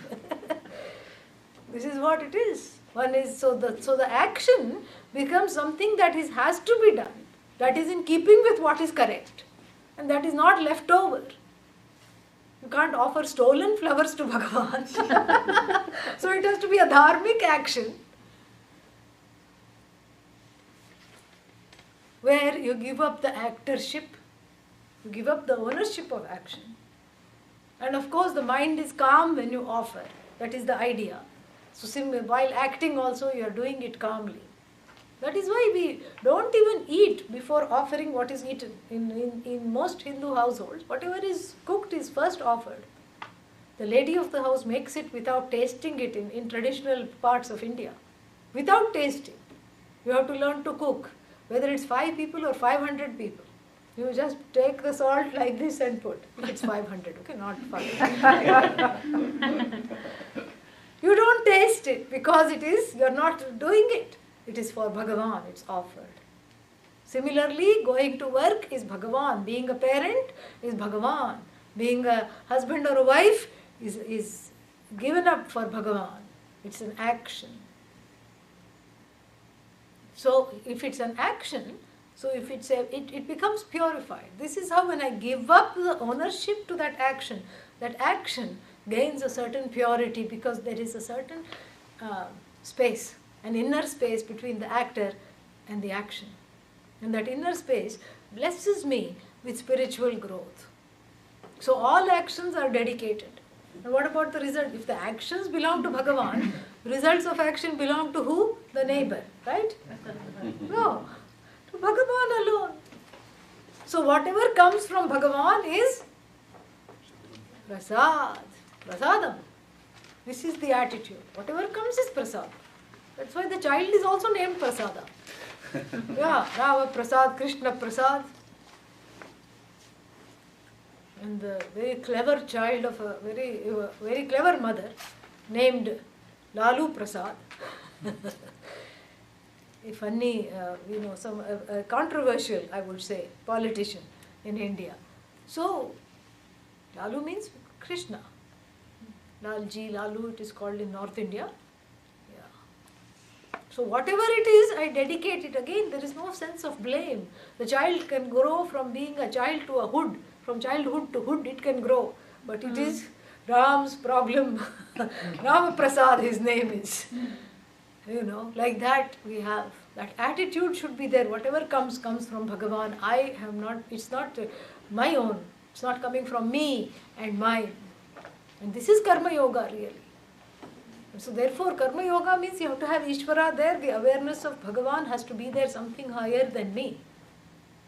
This is what it is. One is so the action becomes something that has to be done. That is in keeping with what is correct, and that is not left over. You can't offer stolen flowers to Bhagavan. So it has to be a dharmic action where you give up the actorship, you give up the ownership of action. And of course the mind is calm when you offer. That is the idea. So while acting also you are doing it calmly. That is why we don't even eat before offering what is eaten. In most Hindu households, whatever is cooked is first offered. The lady of the house makes it without tasting it in traditional parts of India. Without tasting. You have to learn to cook. Whether it's 5 people or 500 people. You just take the salt like this and put. If it's 500, okay, not 500. You don't taste it because you're not doing it. It is for Bhagavan, it's offered. Similarly, going to work is Bhagavan. Being a parent is Bhagavan. Being a husband or a wife is given up for Bhagavan. It's an action. So if it's an action, so if it becomes purified. This is how when I give up the ownership to that action gains a certain purity because there is a certain space, an inner space between the actor and the action. And that inner space blesses me with spiritual growth. So all actions are dedicated. And what about the result? If the actions belong to Bhagavan, results of action belong to who? The neighbor, right? No, to Bhagavan alone. So whatever comes from Bhagavan is prasad, prasadam. This is the attitude. Whatever comes is prasad. That's why the child is also named Prasada. Yeah, Rama Prasad, Krishna Prasad. And the very clever child of a very clever mother named Lalu Prasad. A funny, some controversial, I would say, politician in India. So, Lalu means Krishna. Lalji, Lalu, it is called in North India. Yeah. So whatever it is, I dedicate it. Again, there is no sense of blame. The child can grow from being a child to a hood. From childhood to hood, it can grow. But it is Ram's problem. Rama Prasad, his name is. Like that we have. That attitude should be there. Whatever comes from Bhagavan. It's not my own. It's not coming from me and mine. And this is Karma Yoga really. And so therefore Karma Yoga means you have to have Ishvara there. The awareness of Bhagavan has to be there, something higher than me.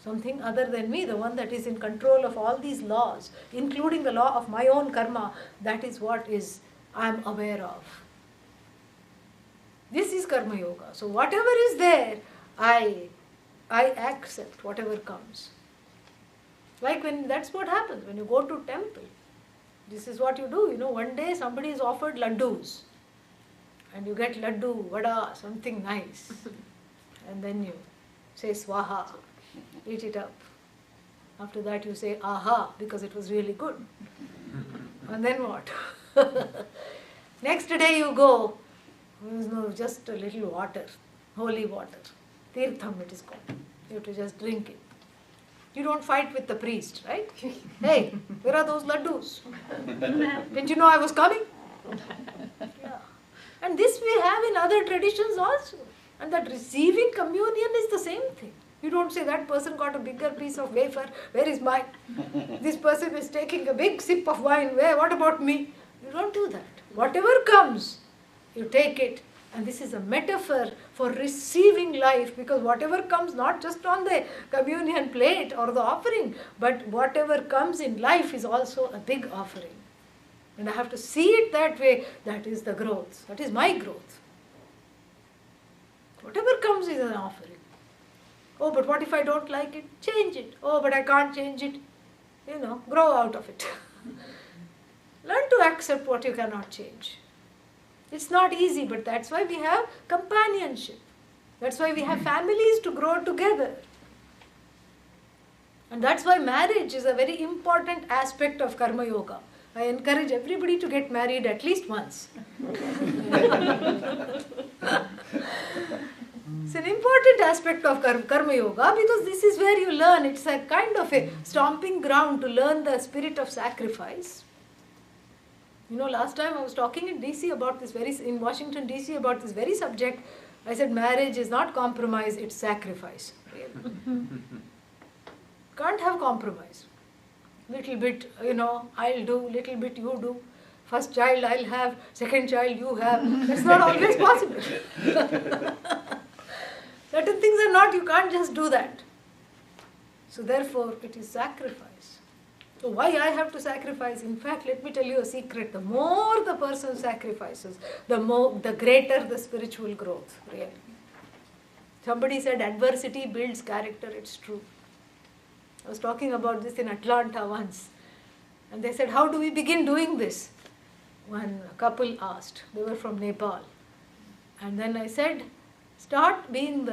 Something other than me, the one that is in control of all these laws, including the law of my own karma. That is what I am aware of. This is Karma Yoga. So whatever is there, I accept whatever comes. Like that's what happens when you go to temple. This is what you do. One day somebody is offered laddus. And you get laddu, vada, something nice. And then you say swaha, eat it up. After that you say aha, because it was really good. And then what? Next day you go, just a little water, holy water. Tirtham it is called. You have to just drink it. You don't fight with the priest, right? Hey, where are those laddus? Didn't you know I was coming? Yeah. And this we have in other traditions also. And that receiving communion is the same thing. You don't say that person got a bigger piece of wafer, where is mine? This person is taking a big sip of wine, what about me? You don't do that. Whatever comes, you take it. And this is a metaphor for receiving life, because whatever comes not just on the communion plate or the offering, but whatever comes in life is also a big offering. And I have to see it that way. That is the growth. That is my growth. Whatever comes is an offering. Oh, but what if I don't like it? Change it. Oh, but I can't change it. Grow out of it. Learn to accept what you cannot change. It's not easy, but that's why we have companionship. That's why we have families to grow together. And that's why marriage is a very important aspect of Karma Yoga. I encourage everybody to get married at least once. It's an important aspect of Karma Yoga because this is where you learn. It's a kind of a stomping ground to learn the spirit of sacrifice. Last time I was talking in DC about this in Washington DC about this very subject. I said marriage is not compromise, it's sacrifice. Can't have compromise. Little bit, I'll do, little bit you do. First child I'll have, second child you have. That's not always possible. Certain things are not, you can't just do that. So therefore it is sacrifice. So why I have to sacrifice? In fact, let me tell you a secret. The more the person sacrifices, the greater the spiritual growth, really. Somebody said adversity builds character. It's true. I was talking about this in Atlanta once. And they said, how do we begin doing this? One couple asked. They were from Nepal. And then I said, start losing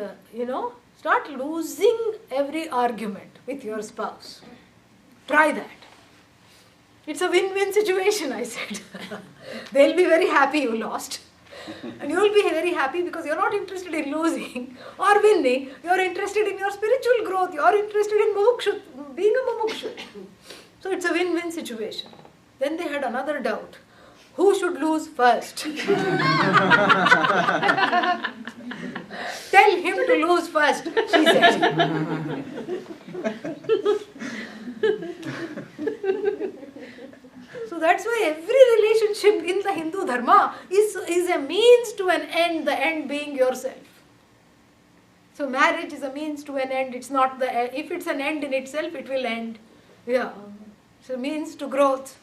every argument with your spouse. Try that. It's a win-win situation, I said. They'll be very happy you lost. And you'll be very happy because you're not interested in losing or winning. You're interested in your spiritual growth. You're interested in mumukshu, being a mumukshu. So it's a win-win situation. Then they had another doubt. Who should lose first? Tell him to lose first, she said. So that's why every relationship in the Hindu Dharma is a means to an end, the end being yourself. So marriage is a means to an end. It's not if it's an end in itself, it will end. Yeah. It's a means to growth.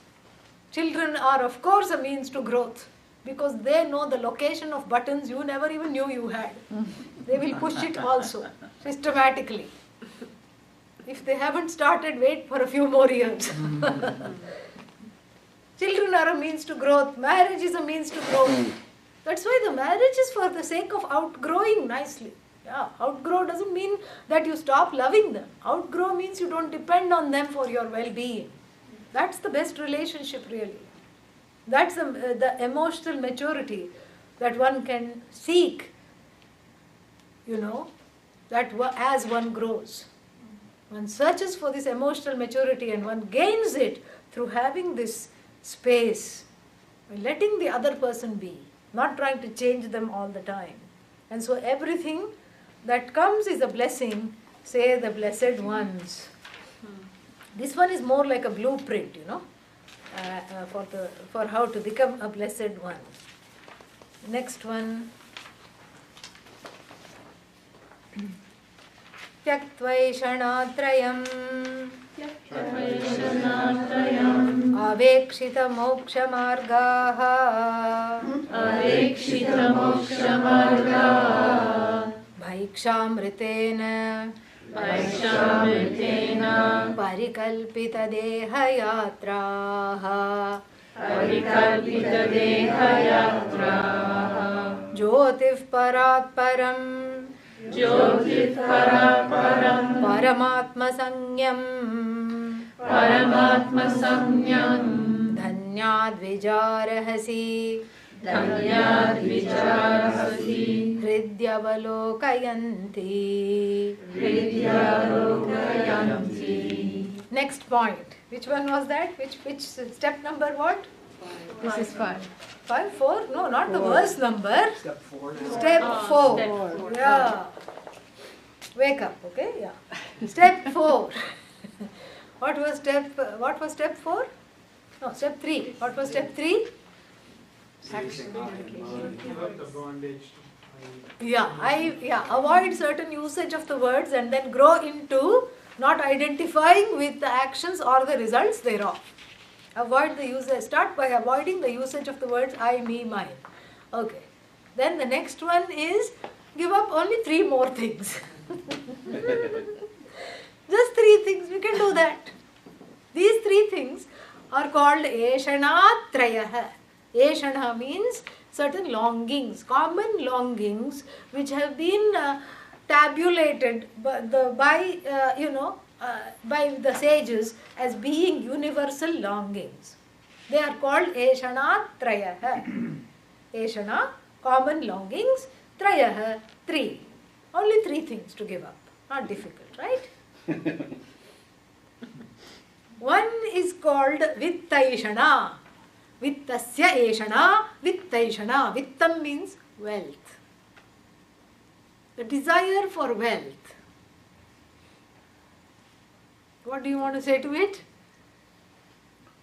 Children are of course a means to growth because they know the location of buttons you never even knew you had. They will push it also systematically. If they haven't started, wait for a few more years. Children are a means to growth. Marriage is a means to growth. That's why the marriage is for the sake of outgrowing nicely. Yeah, outgrow doesn't mean that you stop loving them. Outgrow means you don't depend on them for your well-being. That's the best relationship really. That's the emotional maturity that one can seek, that as one grows. One searches for this emotional maturity and one gains it through having this space, by letting the other person be, not trying to change them all the time. And so everything that comes is a blessing, say the blessed ones. This one is more like a blueprint, for how to become a blessed one. Next one. Tyaktvaishanatrayam Avekshita moksha margaha Bhaikshamritena Parikalpita deha yatraha Jyotif parat param Paramatma Sanyam Dhanyad Vijarahasi Hridyavalokayanti. Next point. Which one was that? Which step number what? This is 5. 5, 4? No, not the verse number. Step 4. Step 4. Yeah. Wake up, okay? Yeah. Step 4. What was step 4? No, step 3. What was step 3? Give up the bondage. Avoid certain usage of the words and then grow into not identifying with the actions or the results thereof. Avoid the usage. Start by avoiding the usage of the words I, me, mine. Okay. Then the next one is give up only 3 more things. Just 3 things. We can do that. These 3 things are called Eshanatrayah. Eshana means certain longings, common longings which have been tabulated by the sages as being universal longings. They are called Eshanatrayah. Eshana, common longings, Trayah, 3. Only 3 things to give up. Not difficult, right? One is called Vittaishana. Vittasya Eshana, Vittaishana. Vittam means wealth. The desire for wealth. What do you want to say to it?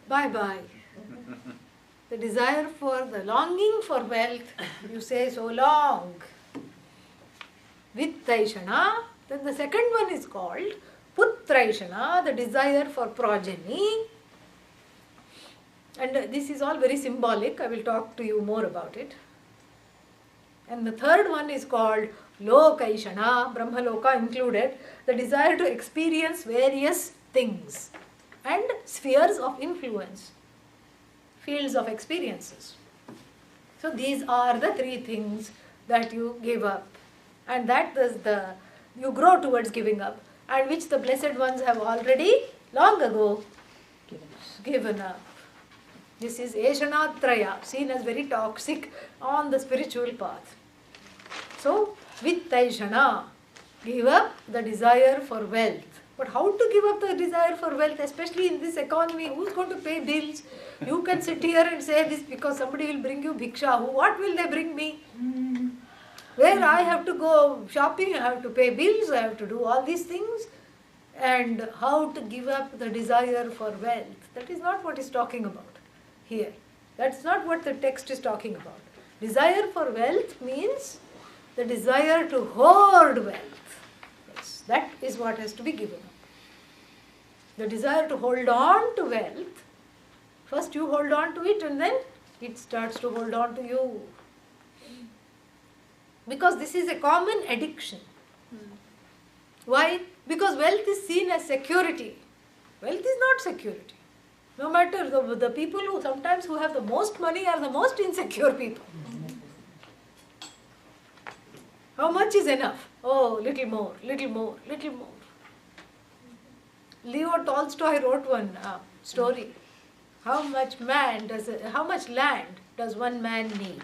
Bye-bye. The desire for, the longing for wealth, you say so long. Vittaishana. Then the second one is called Putraishana, the desire for progeny. And this is all very symbolic. I will talk to you more about it. And the third one is called Lokaishana, Brahmaloka included, the desire to experience various things and spheres of influence, fields of experiences. So these are the 3 things that you give up, and that is you grow towards giving up, and which the blessed ones have already long ago given up. This is Eshanatraya, seen as very toxic on the spiritual path. So, Vittaishana, give up the desire for wealth. But how to give up the desire for wealth, especially in this economy? Who's going to pay bills? You can sit here and say this because somebody will bring you bhiksha. What will they bring me? Where I have to go shopping, I have to pay bills, I have to do all these things. And how to give up the desire for wealth. That is not what he's talking about here. That's not what the text is talking about. Desire for wealth means the desire to hoard wealth. Yes, that is what has to be given up. The desire to hold on to wealth. First you hold on to it and then it starts to hold on to you. Because this is a common addiction. Why? Because wealth is seen as security. Wealth is not security. No matter the people who sometimes who have the most money are the most insecure people. How much is enough? Oh, little more, little more, little more. Leo Tolstoy wrote one story. How much land does one man need?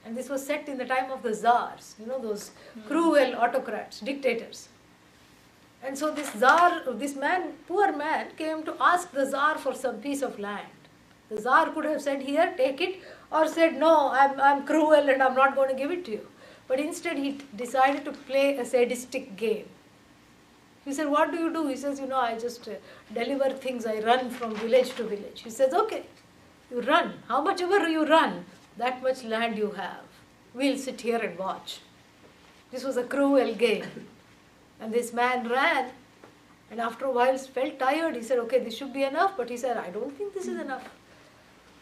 And this was set in the time of the Tsars, those cruel autocrats, dictators. And so this Tsar, poor man, came to ask the Tsar for some piece of land. The Tsar could have said, here, take it, or said, no, I'm cruel and I'm not going to give it to you. But instead he decided to play a sadistic game. He said, what do you do? He says, I just deliver things, I run from village to village. He says, okay, you run. How much ever you run, that much land you have. We'll sit here and watch. This was a cruel game. And this man ran, and after a while felt tired. He said, okay, this should be enough. But he said, I don't think this is enough.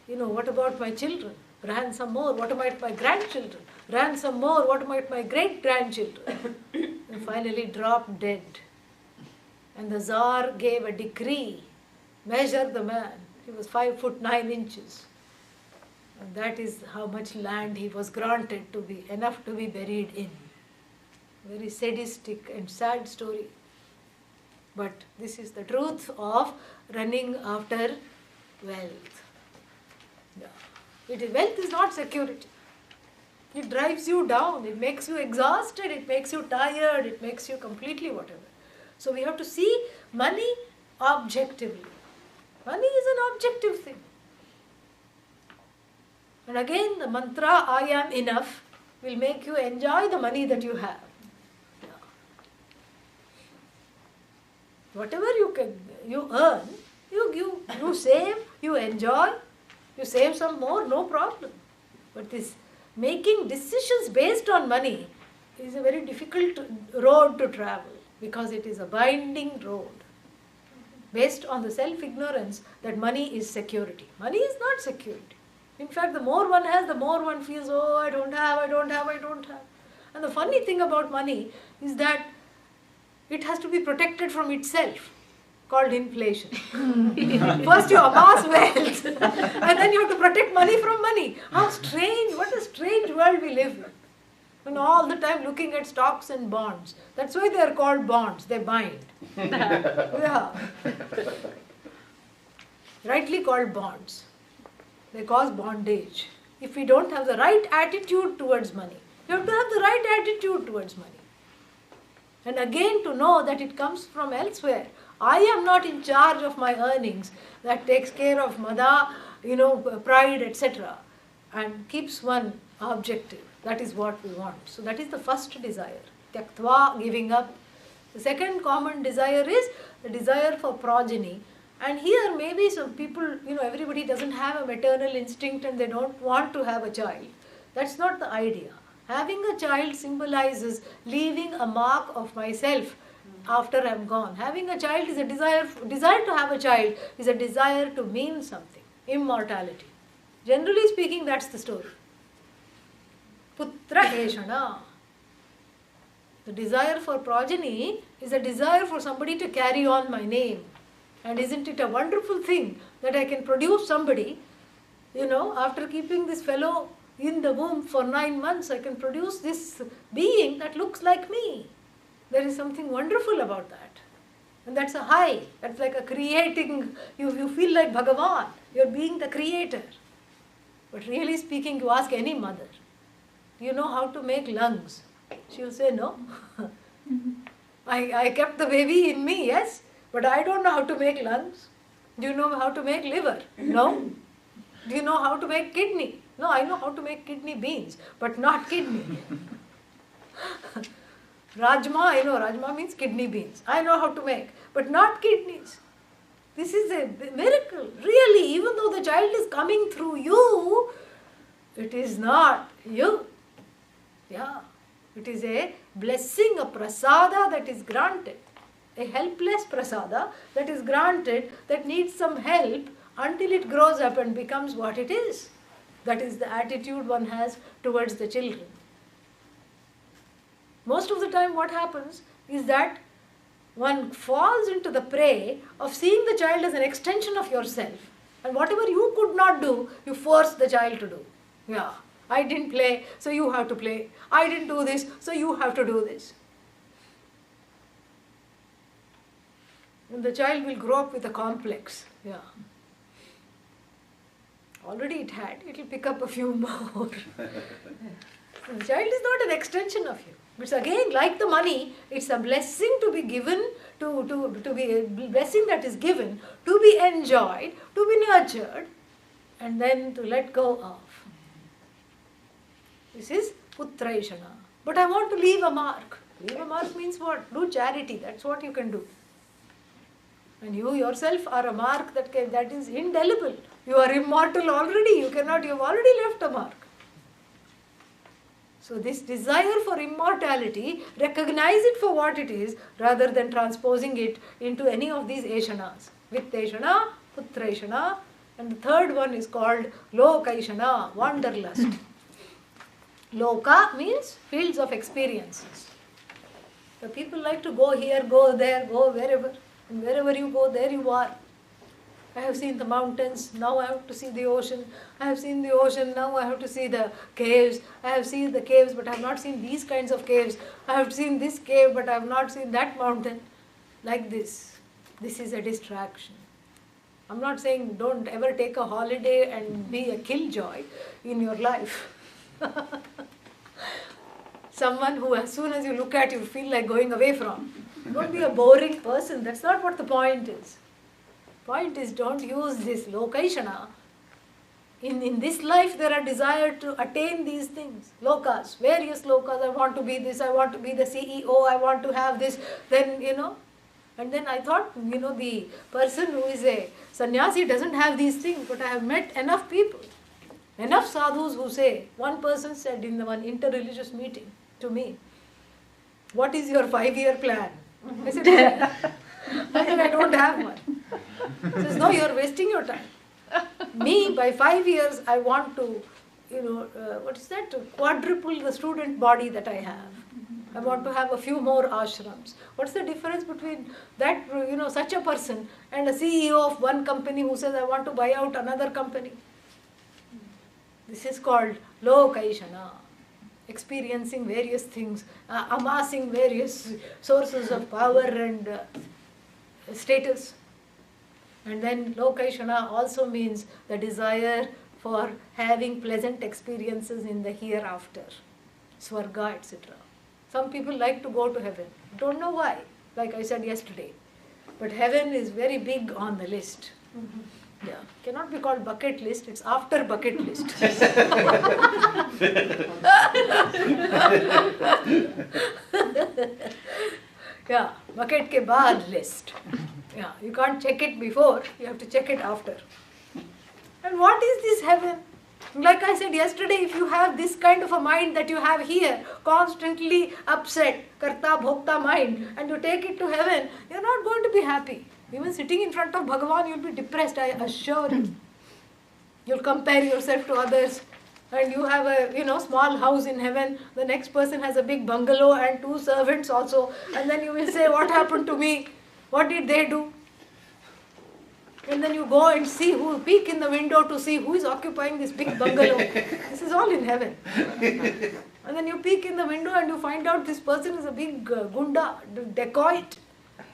What about my children? Ran some more. What about my grandchildren? Ran some more. What about my great-grandchildren? And finally dropped dead. And the Tsar gave a decree. Measure the man. He was 5 foot 9 inches. And that is how much land he was granted to be, enough to be buried in. Very sadistic and sad story. But this is the truth of running after wealth. Wealth is not security. It drives you down. It makes you exhausted. It makes you tired. It makes you completely whatever. So we have to see money objectively. Money is an objective thing. And again, the mantra, I am enough, will make you enjoy the money that you have. Whatever you earn, you save, you enjoy, you save some more, no problem. But this making decisions based on money is a very difficult road to travel because it is a binding road. based on the self-ignorance that money is security. Money is not security. In fact, the more one has, the more one feels, oh, I don't have, I don't have, I don't have. And the funny thing about money is that it has to be protected from itself, called inflation. First you amass wealth, and then you have to protect money from money. How strange, what a strange world we live in. And all the time looking at stocks and bonds. That's why they are called bonds, they bind. Yeah. Rightly called bonds. They cause bondage. If we don't have the right attitude towards money, you have to have the right attitude towards money. And again to know that it comes from elsewhere. I am not in charge of my earnings. That takes care of mada, pride, etc. And keeps one objective. That is what we want. So that is the first desire. Tyaktva, giving up. The second common desire is the desire for progeny. And here maybe some people, everybody doesn't have a maternal instinct and they don't want to have a child. That's not the idea. Having a child symbolizes leaving a mark of myself after I'm gone. Having a child is a desire to have a child is a desire to mean something. Immortality. Generally speaking, that's the story. Putra Eshana. The desire for progeny is a desire for somebody to carry on my name. And isn't it a wonderful thing that I can produce somebody, after keeping this fellow in the womb for 9 months, I can produce this being that looks like me. There is something wonderful about that. And that's a high. That's like a creating, you feel like Bhagavan. You're being the creator. But really speaking, you ask any mother, do you know how to make lungs? She'll say no. I kept the baby in me, yes, but I don't know how to make lungs. Do you know how to make liver? No. Do you know how to make kidney? No, I know how to make kidney beans, but not kidney. Rajma, I know, Rajma means kidney beans. I know how to make, but not kidneys. This is a miracle. Really, even though the child is coming through you, it is not you. Yeah, it is a blessing, a prasada that is granted. A helpless prasada that is granted that needs some help until it grows up and becomes what it is. That is the attitude one has towards the children. Most of the time what happens is that one falls into the prey of seeing the child as an extension of yourself. And whatever you could not do, you force the child to do. Yeah, I didn't play, so you have to play. I didn't do this, so you have to do this. And the child will grow up with a complex. Yeah. Already it will pick up a few more. The child is not an extension of you. It's again like the money, it's a blessing to be given, to be a blessing that is given, to be enjoyed, to be nurtured, and then to let go of. This is Putraishana. But I want to leave a mark. Leave a mark means what? Do charity, that's what you can do. And you yourself are a mark that is indelible. You are immortal already. You have already left a mark. So this desire for immortality, recognize it for what it is rather than transposing it into any of these Eshanas. Vitteshana, Putraishana, and the third one is called Lokaishana, wanderlust. Loka means fields of experiences. The people like to go here, go there, go wherever. And wherever you go, there you are. I have seen the mountains, now I have to see the ocean. I have seen the ocean, now I have to see the caves. I have seen the caves, but I have not seen these kinds of caves. I have seen this cave, but I have not seen that mountain. Like this. This is a distraction. I'm not saying don't ever take a holiday and be a killjoy in your life. Someone who as soon as you look at you feel like going away from. Don't be a boring person. That's not what the point is. Point is, don't use this lokaishana. In this life there are desire to attain these things. Lokas, various lokas. I want to be this, I want to be the CEO, I want to have this. Then, and then I thought, the person who is a sannyasi doesn't have these things. But I have met enough people, enough sadhus who say, one person said in the one interreligious meeting to me, what is your 5-year plan? I said, I don't have one. you're wasting your time. Me, by 5 years, I want to, what is that? To quadruple the student body that I have. I want to have a few more ashrams. What's the difference between that, such a person and a CEO of one company who says, I want to buy out another company? This is called Lokaishana. Experiencing various things, amassing various sources of power and status. And then Lokaishana also means the desire for having pleasant experiences in the hereafter, Swarga, etc. Some people like to go to heaven. Don't know why, like I said yesterday. But heaven is very big on the list. Yeah, cannot be called bucket list, it's after bucket list. Yeah, bucket ke baad list. Yeah, you can't check it before, you have to check it after. And what is this heaven? Like I said yesterday, if you have this kind of a mind that you have here, constantly upset, karta bhokta mind, and you take it to heaven, you're not going to be happy. Even sitting in front of Bhagavan, you'll be depressed, I assure you. You'll compare yourself to others, and you have a small house in heaven, the next person has a big bungalow and 2 servants also, and then you will say, what happened to me? What did they do? And then you go and peek in the window to see who is occupying this big bungalow. This is all in heaven. And then you peek in the window and you find out this person is a big gunda, dacoit,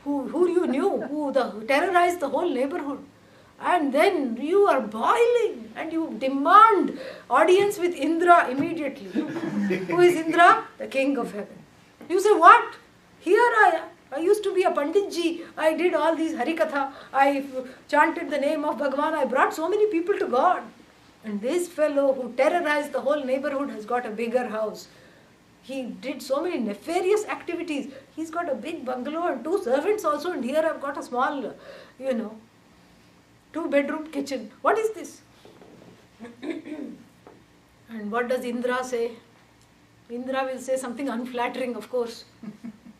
who you knew, who terrorized the whole neighborhood. And then you are boiling and you demand audience with Indra immediately. Who is Indra? The king of heaven. You say, what? Here I used to be a Panditji. I did all these Harikatha. I chanted the name of Bhagavan. I brought so many people to God. And this fellow who terrorized the whole neighborhood has got a bigger house. He did so many nefarious activities. He's got a big bungalow and 2 servants also. And here I've got a small, 2-bedroom kitchen. What is this? And what does Indra say? Indra will say something unflattering, of course.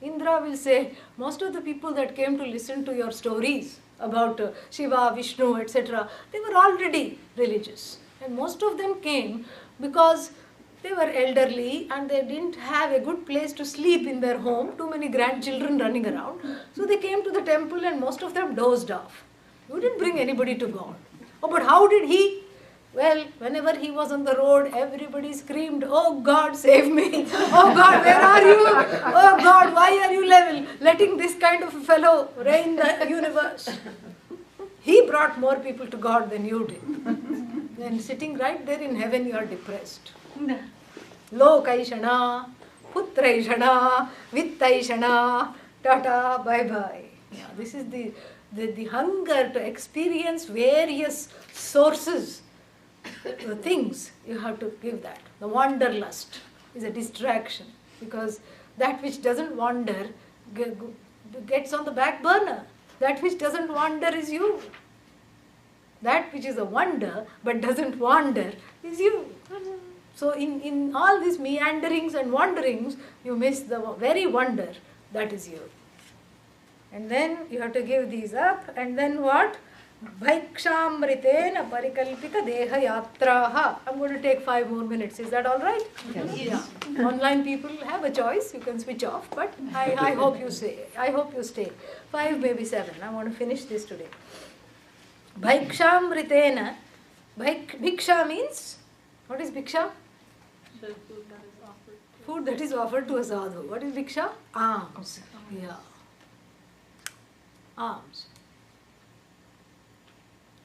Indra will say, most of the people that came to listen to your stories about Shiva, Vishnu, etc., they were already religious. And most of them came because they were elderly and they didn't have a good place to sleep in their home, too many grandchildren running around. So they came to the temple and most of them dozed off. You didn't bring anybody to God. Oh, but how did he? Well, whenever he was on the road, everybody screamed, oh God, save me. Oh God, where are you? Oh God, why are you letting this kind of a fellow reign the universe? He brought more people to God than you did. Then sitting right there in heaven, you are depressed. Lokaishana, putraishana, vittaishana, tata, bye-bye. Yeah, this is the hunger to experience various sources, things, you have to give that. The wanderlust is a distraction because that which doesn't wander gets on the back burner. That which doesn't wander is you. That which is a wonder but doesn't wander is you. So in all these meanderings and wanderings, you miss the very wonder that is you. And then you have to give these up, and then what? Bhaikshamritena parikalpita deha yatraha. I'm going to take 5 more minutes. Is that all right? Yes. Yeah. Online people have a choice. You can switch off, but I hope you stay. I hope you stay. 5, maybe 7. I want to finish this today. Bhaikshamritena. Bhiksha means, what is bhiksha? The food that is offered. Food that is offered to a sadhu. What is bhiksha? Alms. Yeah. Alms.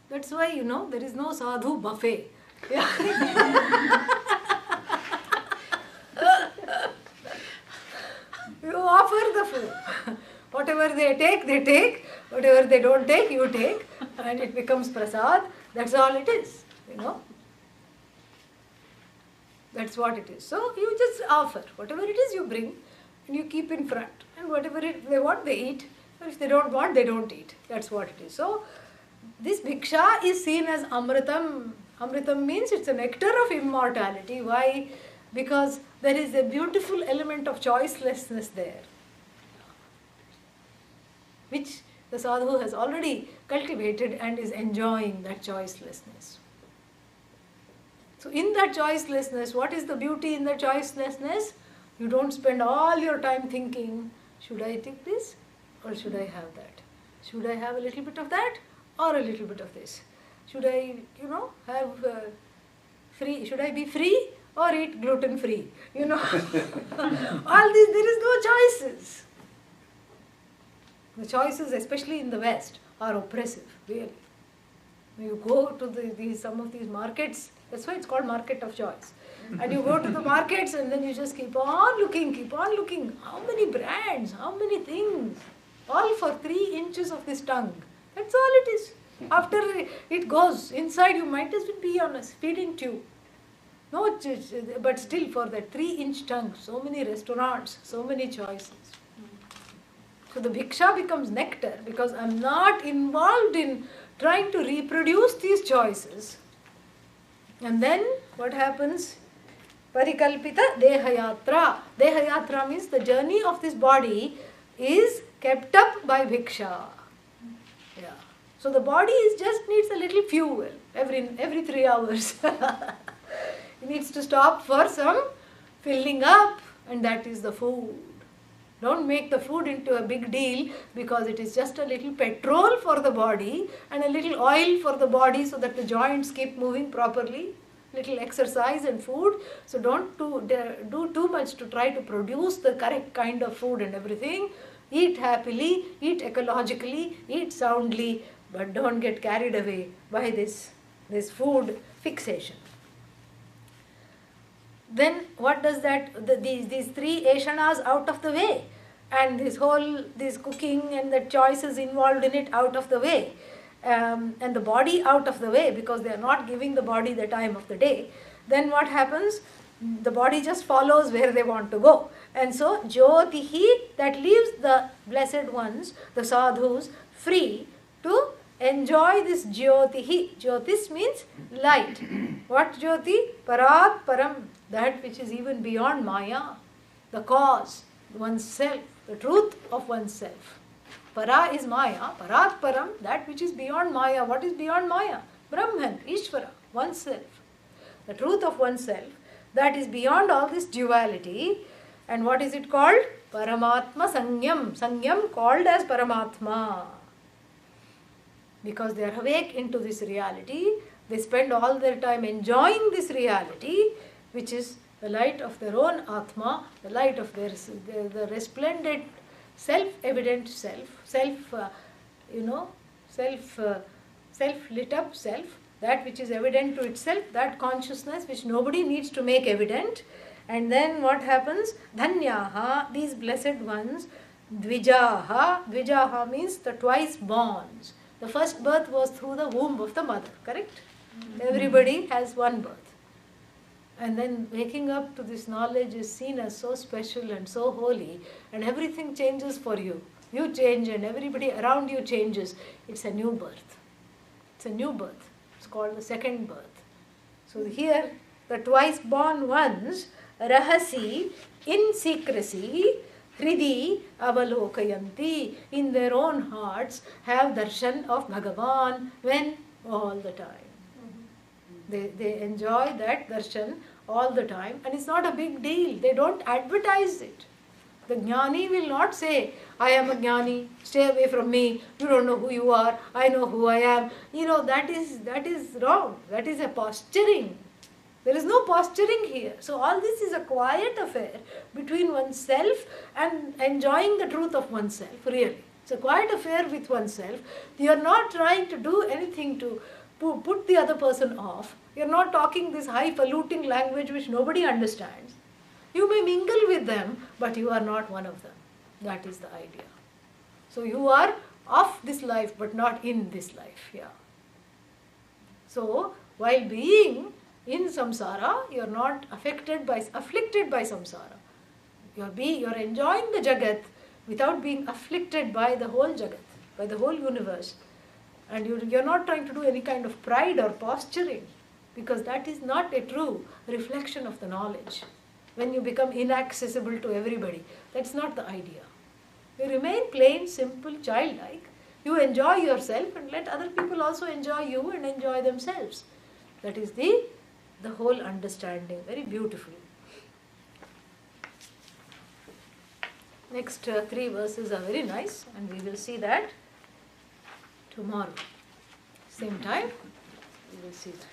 That's why, there is no sadhu buffet. Yeah. You offer the food. Whatever they take. Whatever they don't take, you take. And it becomes prasad. That's all it is, That's what it is. So you just offer. Whatever it is, you bring and you keep in front. And whatever they want, they eat. Or if they don't want, they don't eat. That's what it is. So this bhiksha is seen as amritam. Amritam means it's a nectar of immortality. Why? Because there is a beautiful element of choicelessness there. Which the sadhu has already cultivated and is enjoying that choicelessness. So in that choicelessness, what is the beauty in the choicelessness? You don't spend all your time thinking, should I take this or should I have that? Should I have a little bit of that or a little bit of this? Should I, have free? Should I be free or eat gluten free? All these, there is no choices. The choices, especially in the West, are oppressive, really. You go to some of these markets, that's why it's called market of choice. And you go to the markets and then you just keep on looking. How many brands, how many things, all for 3 inches of this tongue. That's all it is. After it goes inside, you might as well be on a feeding tube. No, but still for that 3-inch tongue, so many restaurants, so many choices. So the bhiksha becomes nectar because I'm not involved in trying to reproduce these choices. And then what happens? Parikalpita dehayatra. Dehayatra means the journey of this body is kept up by bhiksha. Yeah. So the body just needs a little fuel every 3 hours. It needs to stop for some filling up, and that is the food. Don't make the food into a big deal because it is just a little petrol for the body and a little oil for the body so that the joints keep moving properly. Little exercise and food. So don't do too much to try to produce the correct kind of food and everything. Eat happily, eat ecologically, eat soundly, but don't get carried away by this food fixation. Then what does these 3 ashanas out of the way, and this cooking and the choices involved in it out of the way, and the body out of the way because they are not giving the body the time of the day, then what happens? The body just follows where they want to go. And so Jyotihi, that leaves the blessed ones, the sadhus, free to enjoy this Jyotihi. Jyotis means light. What Jyoti? Parat Param, that which is even beyond Maya, the cause, oneself, the truth of oneself. Para is Maya, Parat Param, that which is beyond Maya. What is beyond Maya? Brahman, Ishvara, oneself. The truth of oneself, that is beyond all this duality. And what is it called? Paramatma Sangyam. Sangyam called as Paramatma. Because they are awake into this reality, they spend all their time enjoying this reality, which is the light of their own Atma, the light of the resplendent, self-evident self-lit up self, that which is evident to itself, that consciousness which nobody needs to make evident. And then what happens? Dhanyaha, these blessed ones, Dvijaha. Dvijaha means the twice borns. The first birth was through the womb of the mother, correct? Everybody has one birth. And then waking up to this knowledge is seen as so special and so holy, and everything changes for you. You change and everybody around you changes. It's a new birth. It's a new birth. It's called the second birth. So here, the twice born ones, Rahasi, in secrecy, Hridi avalokayanti, in their own hearts, have darshan of Bhagavan. When? All the time. They enjoy that darshan all the time, and it's not a big deal. They don't advertise it. The jnani will not say, I am a jnani, stay away from me, you don't know who you are, I know who I am. That is wrong. That is a posturing. There is no posturing here. So all this is a quiet affair between oneself and enjoying the truth of oneself, really. It's a quiet affair with oneself. You are not trying to do anything to put the other person off. You are not talking this highfalutin language which nobody understands. You may mingle with them, but you are not one of them. That is the idea. So you are of this life, but not in this life. Yeah. So while being in samsara, you are not afflicted by samsara. You are enjoying the jagat without being afflicted by the whole jagat, by the whole universe. And you are not trying to do any kind of pride or posturing, because that is not a true reflection of the knowledge. When you become inaccessible to everybody, that's not the idea. You remain plain, simple, childlike, You enjoy yourself and let other people also enjoy you and enjoy themselves. That is the whole understanding. Very beautiful. Next 3 verses are very nice, and we will see that tomorrow. Same time, we will see that.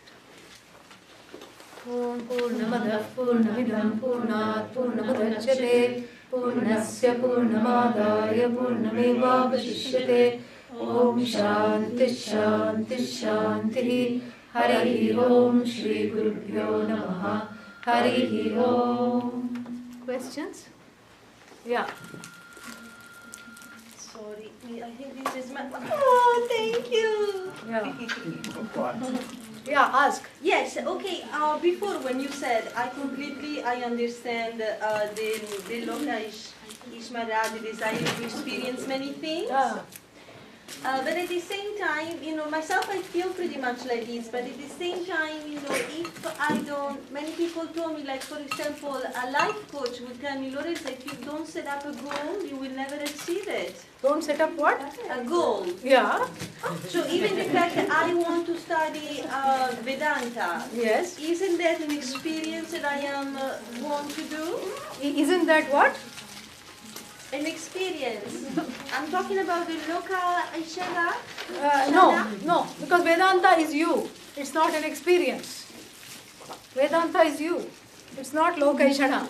Om Purnamadah Purnamidam Purnat Purnamudachyate Purnasya Purnamadaya Purnamevavashishyate. Om Shanti Shanti Shanti. Hari Om Shri Gurubhyo Namaha. Hari Om. Questions? Yeah. Sorry, I think this is my... Oh, thank you! Yeah. Yeah, ask. Yes, okay, before when you said, I understand the Loka Ishmara, the desire to experience many things. Yeah. But at the same time, myself I feel pretty much like this, but at the same time, if I don't, many people told me, like for example, a life coach would tell me, Lourdes, if you don't set up a goal, you will never achieve it. Don't set up what? A goal. Yeah. So even the fact that I want to study Vedanta, Yes. isn't that an experience that I want to do? Isn't that what? An experience. I'm talking about the Loka Ishara. No, because Vedanta is you. It's not an experience. Vedanta is you. It's not Lokaishana.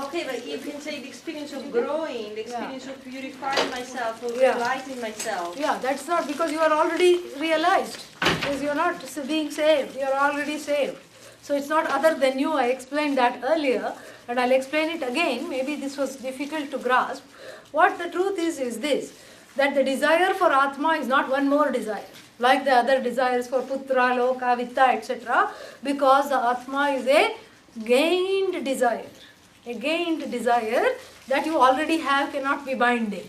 Okay, but you can say the experience of growing, the experience of purifying myself, of Yeah. realizing myself. Yeah, that's not because you are already realized. Because you are not being saved. You are already saved. So it's not other than you. I explained that earlier, and I'll explain it again. Maybe this was difficult to grasp. What the truth is this, that the desire for Atma is not one more desire, like the other desires for Putra, Loka, Vitta, etc. Because the Atma is a gained desire. A gained desire that you already have cannot be binding.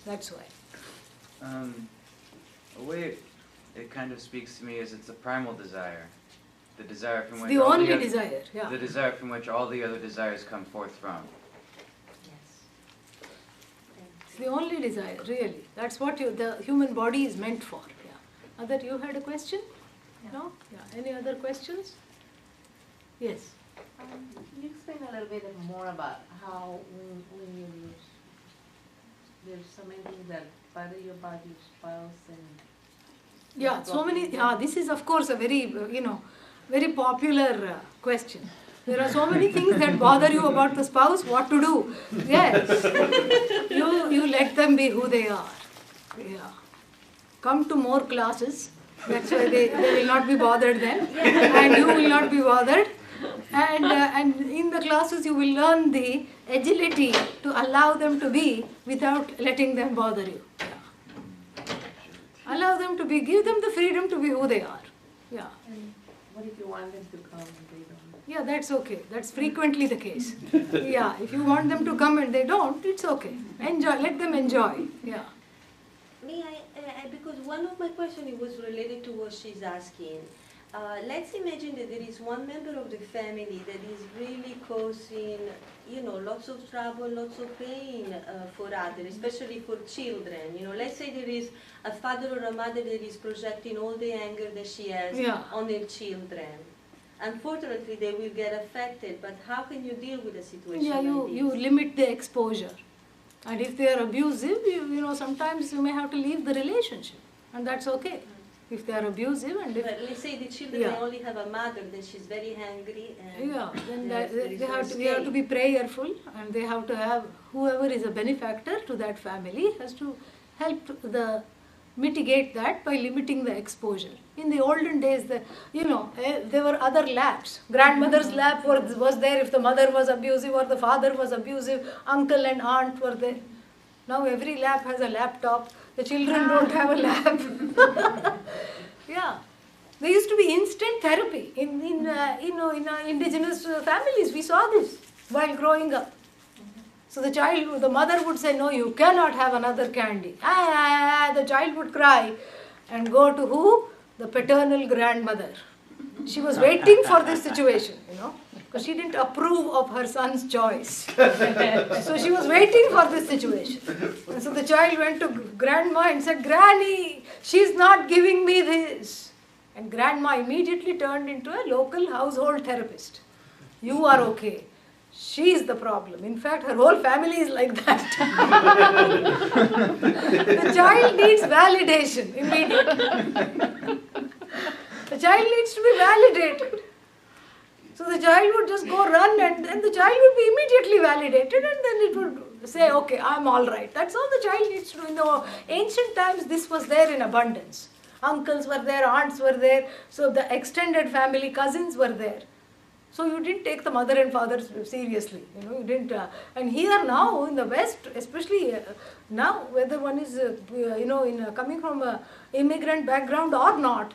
That's why. A way it kind of speaks to me is it's a primal desire. The desire from which The all only the other, desire, yeah. The desire from which all the other desires come forth from. It's the only desire, really. That's what the human body is meant for. Yeah. Other, you had a question? Yeah. No? Yeah. Any other questions? Yes. Can you explain a little bit more about how when you lose, there's so many things that bother you about your spouse and... Yeah, so many, this is of course a very, very popular question. There are so many things that bother you about the spouse, what to do? Yes, you let them be who they are. Yeah. Come to more classes, that's why they will not be bothered then, and you will not be bothered. And in the classes you will learn the agility to allow them to be without letting them bother you. Yeah. Allow them to be, give them the freedom to be who they are. Yeah. And what if you want them to come and they don't? Yeah, that's okay. That's frequently the case. Yeah, if you want them to come and they don't, it's okay. Enjoy, let them enjoy. Yeah. May I, because one of my questions was related to what she's asking. Let's imagine that there is one member of the family that is really causing, lots of trouble, lots of pain for others, especially for children. Let's say there is a father or a mother that is projecting all the anger that she has on their children. Unfortunately, they will get affected, but how can you deal with a situation like this? You limit the exposure. And if they are abusive, sometimes you may have to leave the relationship. And that's okay. If they are abusive and if... But let's say the children they only have a mother that she's very angry and... Yeah, then we have to be prayerful, and they have to have, whoever is a benefactor to that family has to help mitigate that by limiting the exposure. In the olden days, there were other laps. Grandmother's lap was there if the mother was abusive or the father was abusive, uncle and aunt were there. Now every lap has a laptop. The children don't have a lap. Yeah. There used to be instant therapy in indigenous families. We saw this while growing up. So the mother would say, no, you cannot have another candy. The child would cry and go to who? The paternal grandmother. She was waiting for this situation, because she didn't approve of her son's choice. So she was waiting for this situation. And so the child went to grandma and said, "Granny, she's not giving me this." And grandma immediately turned into a local household therapist. "You are okay. She is the problem. In fact, her whole family is like that." The child needs validation immediately. The child needs to be validated. So the child would just go run and then the child would be immediately validated and then it would say, "Okay, I'm all right." That's all the child needs to do. In the ancient times, this was there in abundance. Uncles were there, aunts were there, so the extended family, cousins were there. So you didn't take the mother and father seriously, you didn't. And here now in the West, especially now, whether one is, coming from an immigrant background or not,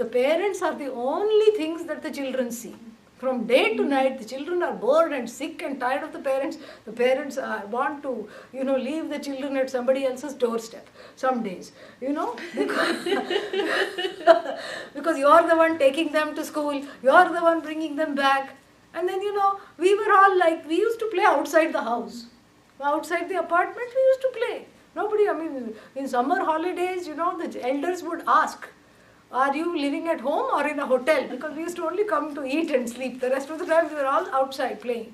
the parents are the only things that the children see. From day to night, the children are bored and sick and tired of the parents. The parents want to, leave the children at somebody else's doorstep some days, because, because you are the one taking them to school, you are the one bringing them back. And then, we were all like, we used to play outside the house. Outside the apartment, we used to play. Nobody, in summer holidays, the elders would ask, "Are you living at home or in a hotel?" Because we used to only come to eat and sleep. The rest of the time we were all outside playing.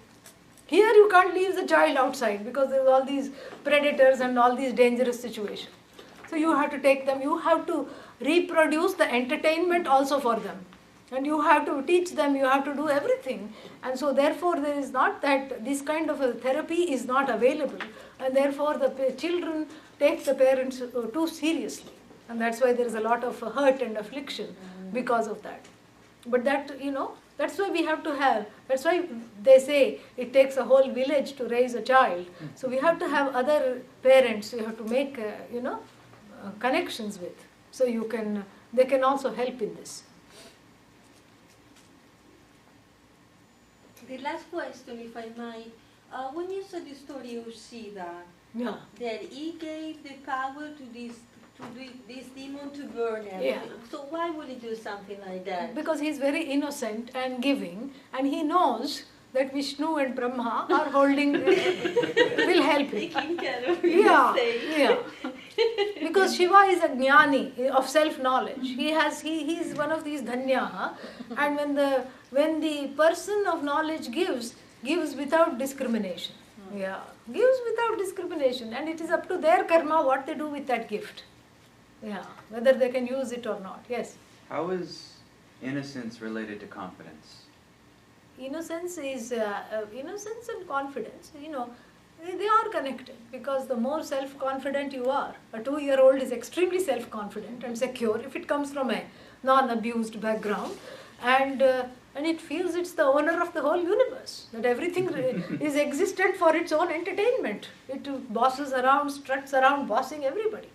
Here you can't leave the child outside because there are all these predators and all these dangerous situations. So you have to take them, you have to reproduce the entertainment also for them. And you have to teach them, you have to do everything. And so therefore there is not that this kind of a therapy is not available. And therefore the children take the parents too seriously. And that's why there is a lot of hurt and affliction because of that. But that, that's why we have to have, that's why they say it takes a whole village to raise a child. So we have to have other parents, you have to make, connections with. So they can also help in this. The last question, if I might, when you said the story of Shiva, Yeah. that he gave the power to this demon to burn everything. Yeah. So why would he do something like that? Because he is very innocent and giving, and he knows that Vishnu and Brahma are holding, will help him. Taking care of him. Yeah. Because Shiva is a jnani of self-knowledge. He is one of these dhanya, and when the person of knowledge gives without discrimination. Yeah, gives without discrimination, and it is up to their karma what they do with that gift. Yeah, whether they can use it or not. Yes. How is innocence related to confidence? Innocence is innocence and confidence. They are connected because the more self-confident you are, a 2-year-old is extremely self-confident and secure if it comes from a non-abused background, and it feels it's the owner of the whole universe, that everything is existent for its own entertainment. It bosses around, struts around, bossing everybody.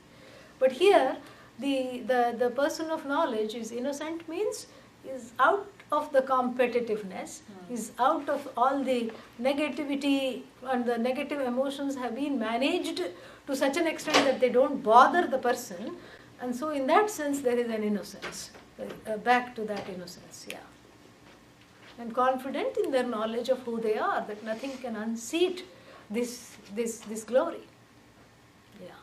But here, the person of knowledge is innocent, means is out of the competitiveness, is out of all the negativity, and the negative emotions have been managed to such an extent that they don't bother the person, and so in that sense there is an innocence, back to that innocence, yeah. And confident in their knowledge of who they are, that nothing can unseat this glory. Yeah.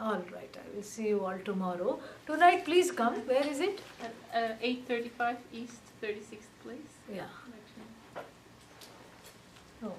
All right, I will see you all tomorrow. Tonight, please come. Where is it? At 835 East 36th Place. Yeah. Actually. Oh.